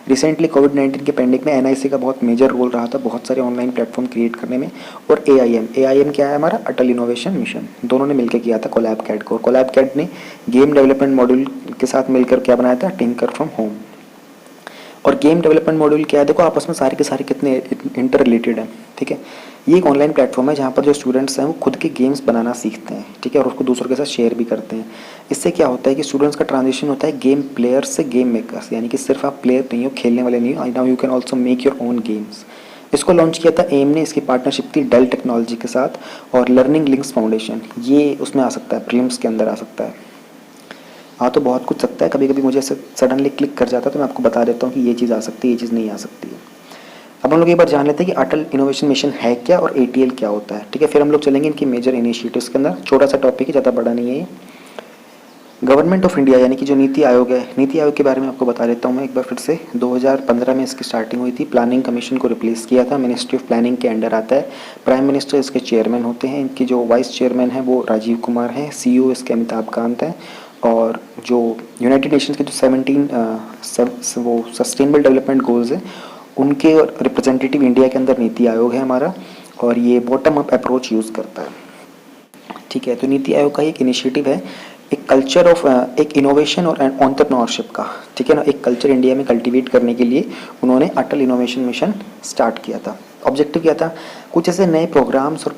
रिसेंटली कोविड-19 के पेंडेमिक में NIC का बहुत मेजर रोल रहा था बहुत सारे ऑनलाइन प्लेटफॉर्म क्रिएट करने में। और AIM क्या है हमारा, अटल इनोवेशन मिशन, दोनों ने मिलकर किया था कोलैब कैड को। और कोलैब कैड ने गेम डेवलपमेंट मॉड्यूल के साथ मिलकर क्या बनाया था, टिंकर फ्रॉम होम। और गेम डेवलपमेंट मॉड्यूल क्या है, देखो आपस में सारे के सारे कितने इंटर रिलेटेड हैं, ठीक है। ये एक ऑनलाइन प्लेटफॉर्म है जहाँ पर जो स्टूडेंट्स हैं वो खुद के गेम्स बनाना सीखते हैं, ठीक है, और उसको दूसरों के साथ शेयर भी करते हैं। इससे क्या होता है कि स्टूडेंट्स का ट्रांजिशन होता है गेम प्लेयर से गेम मेकर्स, यानी कि सिर्फ आप प्लेयर नहीं हो, खेलने वाले नहीं हो, now you can also make your own games. इसको लॉन्च किया था एम ने, इसकी पार्टनरशिप थी डेल टेक्नोलॉजी के साथ और लर्निंग लिंक्स फाउंडेशन। ये उसमें आ सकता है, प्रीलिम्स के अंदर आ सकता है। हाँ तो बहुत कुछ सकता है, कभी कभी मुझे ऐसे सडनली क्लिक कर जाता है तो मैं आपको बता देता हूँ कि ये चीज़ आ सकती है, ये चीज़ नहीं आ सकती है। अब हम लोग एक बार जान लेते हैं कि अटल इनोवेशन मिशन है क्या और ATL क्या होता है, ठीक है। फिर हम लोग चलेंगे इनकी मेजर इनिशिएटिव्स के अंदर। छोटा सा टॉपिक है, ज़्यादा बड़ा नहीं है ये। गवर्नमेंट ऑफ इंडिया यानी कि जो नीति आयोग है, नीति आयोग के बारे में आपको बता देता हूँ मैं एक बार फिर से। 2015 में इसकी स्टार्टिंग हुई थी, प्लानिंग कमीशन को रिप्लेस किया था, मिनिस्ट्री ऑफ प्लानिंग के अंडर आता है। प्राइम मिनिस्टर इसके चेयरमैन होते हैं, इनकी जो वाइस चेयरमैन है वो राजीव कुमार हैं, CEO इसके अमिताभ कांत हैं। और जो यूनाइटेड नेशंस के जो 17 वो सस्टेनेबल डेवलपमेंट गोल्स हैं उनके रिप्रेजेंटेटिव इंडिया के अंदर नीति आयोग है हमारा, और ये बॉटम अप अप्रोच यूज़ करता है, ठीक है। तो नीति आयोग का एक इनिशिएटिव है, एक कल्चर ऑफ एक इनोवेशन और एंटरप्रेन्योरशिप का, ठीक है ना, एक कल्चर इंडिया में कल्टीवेट करने के लिए उन्होंने अटल इनोवेशन मिशन स्टार्ट किया था। ऑब्जेक्टिव क्या था, कुछ ऐसे नए प्रोग्राम्स और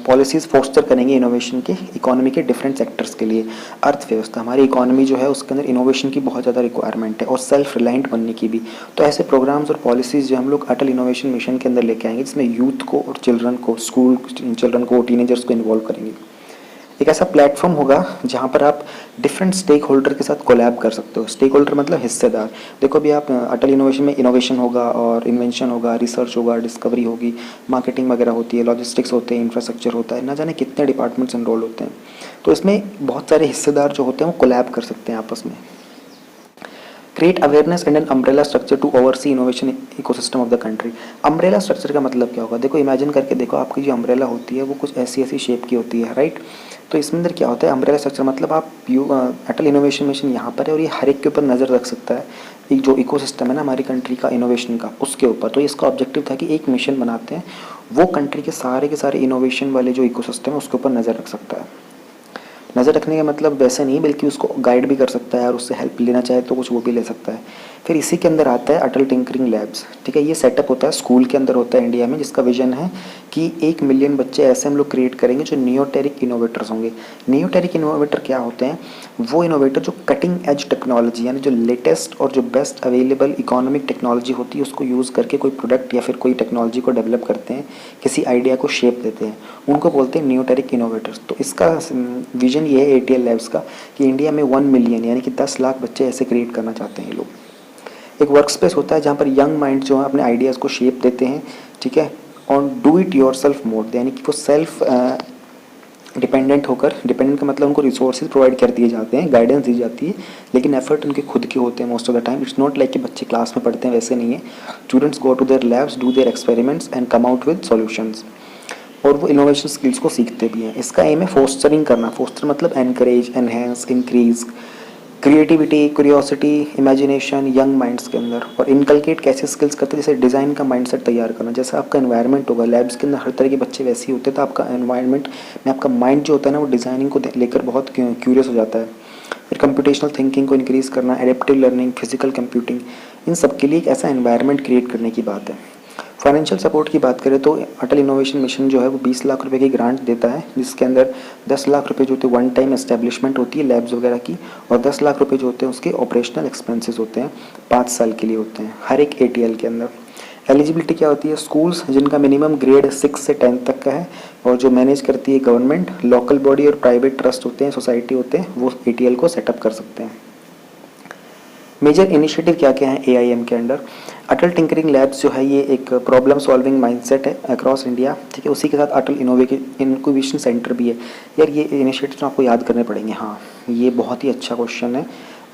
पॉलिसीज़ फोस्टर करेंगे इनोवेशन के, इकोनॉमी के डिफरेंट सेक्टर्स के लिए। अर्थव्यवस्था, हमारी इकोनॉमी जो है उसके अंदर इनोवेशन की बहुत ज़्यादा रिक्वायरमेंट है और सेल्फ रिलायंट बनने की भी। तो ऐसे प्रोग्राम्स और पॉलिसीज़ जो हम लोग अटल इनोवेशन मिशन के अंदर लेके आएंगे, जिसमें यूथ को और चिल्ड्रन को, स्कूल चिल्ड्रन को, टीनेजर्स को इन्वॉल्व करेंगे। एक ऐसा प्लेटफॉर्म होगा जहाँ पर आप डिफरेंट स्टेक होल्डर के साथ कोलैब कर सकते हो। स्टेक होल्डर मतलब हिस्सेदार। देखो अभी आप अटल इनोवेशन में इनोवेशन होगा और इन्वेंशन होगा, रिसर्च होगा, डिस्कवरी होगी, मार्केटिंग वगैरह होती है, लॉजिस्टिक्स होते हैं, इंफ्रास्ट्रक्चर होता है, ना जाने कितने डिपार्टमेंट्स इनरोल होते हैं। तो इसमें बहुत सारे हिस्सेदार जो होते हैं वो कोलैब कर सकते हैं आपस में। Create awareness and an umbrella structure to oversee innovation ecosystem of the country. Umbrella structure का मतलब क्या होगा, देखो इमेजिन करके देखो, आपकी जो अम्ब्रेला होती है वो कुछ ऐसी ऐसी शेप की होती है, राइट। तो इसमें अंदर क्या होता है, अम्ब्रेला स्ट्रक्चर मतलब आप अटल इनोवेशन मिशन यहाँ पर है और ये हर एक के ऊपर नज़र रख सकता है, एक जो इकोसिस्टम है ना हमारी कंट्री का इनोवेशन का, उसके ऊपर। तो इसका ऑब्जेक्टिव था कि एक मिशन बनाते हैं, वो कंट्री के सारे इनोवेशन वाले जो इकोसिस्टम है उसके ऊपर नज़र रख सकता है। नज़र रखने का मतलब वैसे नहीं, बल्कि उसको गाइड भी कर सकता है और उससे हेल्प लेना चाहे तो कुछ वो भी ले सकता है। फिर इसी के अंदर आता है अटल टिंकरिंग लैब्स, ठीक है। ये सेटअप होता है स्कूल के अंदर होता है इंडिया में, जिसका विजन है कि 1 मिलियन बच्चे ऐसे हम लोग क्रिएट करेंगे जो नियोटेरिक इनोवेटर्स होंगे। नियोटेरिक इनोवेटर क्या होते हैं, वो इनोवेटर जो कटिंग एज टेक्नोलॉजी यानी जो लेटेस्ट और जो बेस्ट अवेलेबल इकोनॉमिक टेक्नोलॉजी होती है उसको यूज़ करके कोई प्रोडक्ट या फिर कोई टेक्नोलॉजी को डेवलप करते हैं, किसी आइडिया को शेप देते हैं, उनको बोलते हैं नियोटेरिक इनोवेटर्स। तो इसका विजन ये है ATL लैब्स का कि इंडिया में 1 मिलियन यानी कि 10 लाख बच्चे ऐसे क्रिएट करना चाहते हैं ये लोग। एक वर्क स्पेस होता है जहाँ पर यंग माइंड जो है अपने आइडियाज़ को शेप देते हैं, ठीक है, on do it your self mode, यानी कि वो सेल्फ डिपेंडेंट होकर, डिपेंडेंट का मतलब उनको रिसोर्सेज प्रोवाइड कर दिए जाते हैं, गाइडेंस दी जाती है, लेकिन एफर्ट उनके खुद के होते हैं most of the time. It's not like कि बच्चे क्लास में पढ़ते हैं, वैसे नहीं है। Students go to their labs, do their experiments and come out with solutions, और वो इनोवेशन स्किल्स को सीखते भी हैं। इसका एम है फोस्टरिंग करना। फोस्टर मतलब encourage, enhance, increase creativity, curiosity, imagination young minds के अंदर। और इनकलकेट कैसे स्किल्स करते हैं, जैसे डिज़ाइन का माइंडसेट तैयार करना। जैसे आपका एनवायरनमेंट होगा, लैब्स के अंदर हर तरह के बच्चे वैसे ही होते हैं, तो आपका एनवायरनमेंट में आपका माइंड जो होता है ना वो डिज़ाइनिंग को लेकर बहुत क्यूरियस हो जाता है। फिर कंप्यूटेशनल थिंकिंग को इंक्रीज़ करना, एडेप्टिव लर्निंग, फिजिकल कंप्यूटिंग, इन सब के लिए एक ऐसा एनवायरनमेंट क्रिएट करने की बात है। फाइनेंशियल सपोर्ट की बात करें तो अटल इनोवेशन मिशन जो है वो 20 लाख रुपए की ग्रांट देता है, जिसके अंदर 10 लाख रुपए जो होते हैं वन टाइम एस्टेब्लिशमेंट होती है लैब्स वगैरह की, और 10 लाख रुपए जो होते हैं उसके ऑपरेशनल एक्सपेंसेस होते हैं, 5 साल के लिए होते हैं हर एक ATL के अंदर। एलिजिबिलिटी क्या होती है, स्कूल्स जिनका मिनिमम ग्रेड 6 से 10 तक का है और जो मैनेज करती है गवर्नमेंट, लोकल बॉडी और प्राइवेट ट्रस्ट होते हैं, सोसाइटी होते हैं, वो ATL को सेटअप कर सकते हैं। मेजर इनिशिएटिव क्या क्या है AIM के अंडर। अटल टिंकरिंग लैब्स जो है ये एक प्रॉब्लम सॉल्विंग माइंडसेट है अक्रॉस इंडिया, ठीक है। उसी के साथ अटल इनोवेशन सेंटर भी है। यार ये इनिशिएटिव्स आपको याद करने पड़ेंगे, हाँ ये बहुत ही अच्छा क्वेश्चन है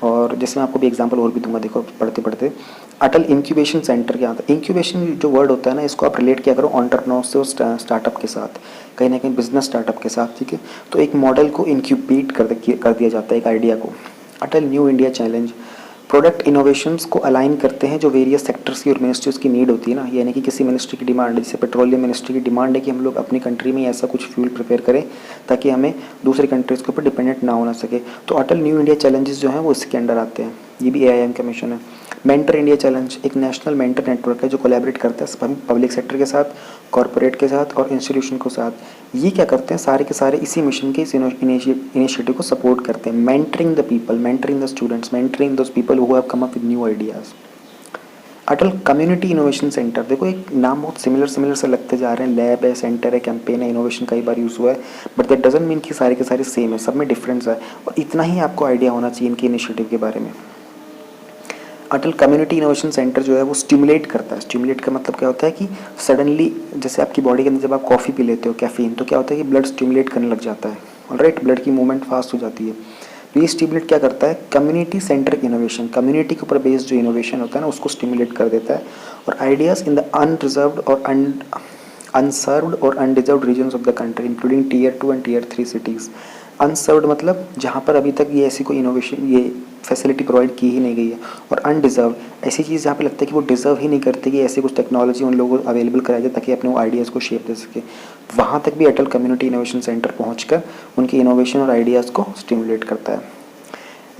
और जैसे मैं आपको भी एग्जांपल और भी दूंगा, देखो पढ़ते पढ़ते। अटल इंक्यूबेशन सेंटर क्या होता है, इंक्यूबेशन जो वर्ड होता है ना, इसको आप रिलेट क्या करो एंटरप्रेन्योर्स से और स्टार्टअप के साथ, कहीं ना कहीं बिजनेस स्टार्टअप के साथ, ठीक है। तो एक मॉडल को इंक्यूबेट कर दिया जाता है, एक आइडिया को। Atal new India challenge product innovations को अलाइन करते हैं जो वेरियस सेक्टर्स की और मिनिस्ट्रीज की नीड होती है ना, यानी कि किसी मिनिस्ट्री की डिमांड है, जैसे पेट्रोलियम मिनिस्ट्री की डिमांड है कि हम लोग अपनी कंट्री में ऐसा कुछ फ्यूल प्रिपेयर करें ताकि हमें दूसरी कंट्रीज़ के ऊपर डिपेंडेंट ना होना सके। तो अटल न्यू इंडिया चैलेंजेस जो हैं वो इसके अंडर आते हैं, ये भी AIM का मिशन है। मेंटर इंडिया चैलेंज एक नेशनल मेंटर नेटवर्क है जो कोलैबोरेट करता है पब्लिक सेक्टर के साथ, कॉरपोरेट के साथ और इंस्टीट्यूशन के साथ। ये क्या करते हैं, सारे के सारे इसी मिशन के इस इनिशिएटिव को सपोर्ट करते हैं। Mentoring the people, mentoring the students, mentoring those people who have come up with new ideas. Atal community innovation centre, देखो एक नाम बहुत सिमिलर से लगते जा रहे हैं, लैब है, सेंटर है, कैंपेन है, इनोवेशन कई बार यूज़ हुआ है, बट दैट डजंट मीन कि सारे के सारे सेम है, सब में डिफरेंस है और इतना ही आपको आइडिया होना चाहिए इनके इनिशिएटिव के बारे में। अटल कम्युनिटी इनोवेशन सेंटर जो है वो स्टिमुलेट करता है। स्टिमुलेट का मतलब क्या होता है कि सडनली जैसे आपकी बॉडी के अंदर जब आप कॉफ़ी पी लेते हो कैफीन, तो क्या होता है कि ब्लड स्टिमुलेट करने लग जाता है, ऑलराइट, ब्लड की मूवमेंट फास्ट हो जाती है। तो ये स्टिमुलेट क्या करता है, कम्युनिटी सेंट्रिक इनोवेशन, कम्युनिटी के ऊपर बेस्ड जो इनोवेशन होता है ना उसको स्टिमुलेट कर देता है और आइडियाज़ इन द अनरिजर्व्ड और अनसर्व्ड और undeserved regions of the country including Tier 2 and Tier 3 cities. Unserved मतलब जहाँ पर अभी तक ये ऐसी कोई इनोवेशन ये फैसिलिटी प्रोवाइड की ही नहीं गई है, और अनडिजर्व ऐसी चीज़ जहाँ पे लगता है कि वो डिज़र्व ही नहीं करती कि ऐसी कुछ टेक्नोलॉजी उन लोगों को अवेलेबल कराई जाए ताकि अपने वो आइडियाज़ को शेप दे सके। वहाँ तक भी अटल कम्युनिटी इनोवेशन सेंटर पहुँचकर उनकी इनोवेशन और आइडियाज़ को स्टिमुलेट करता है।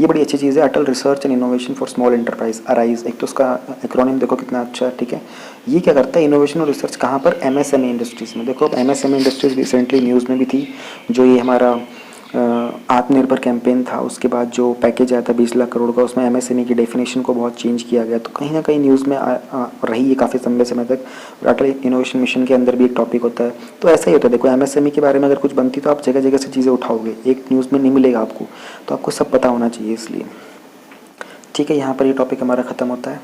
ये बड़ी अच्छी चीज़ है, Atal research and innovation for small enterprise ARISE. एक तो उसका एक्रोनिम देखो कितना अच्छा है, ठीक है। ये क्या करता है, इनोवेशन और रिसर्च कहाँ पर, MSME इंडस्ट्रीज़ में। देखो अब MSME इंडस्ट्रीज़ रिसेंटली न्यूज़ में भी थी, जो ये हमारा आत्मनिर्भर कैंपेन था, उसके बाद जो पैकेज आया था 20 लाख करोड़ का, उसमें MSME की डेफिनेशन को बहुत चेंज किया गया, तो कहीं ना कहीं न्यूज़ में रही है काफ़ी लंबे समय तक। और अटल इनोवेशन मिशन के अंदर भी एक टॉपिक होता है, तो ऐसा ही होता है। देखो MSME के बारे में अगर कुछ बनती तो आप जगह जगह से चीज़ें उठाओगे, एक न्यूज़ में नहीं मिलेगा आपको, तो आपको सब पता होना चाहिए इसलिए। ठीक है, यहाँ पर ये टॉपिक हमारा ख़त्म होता है।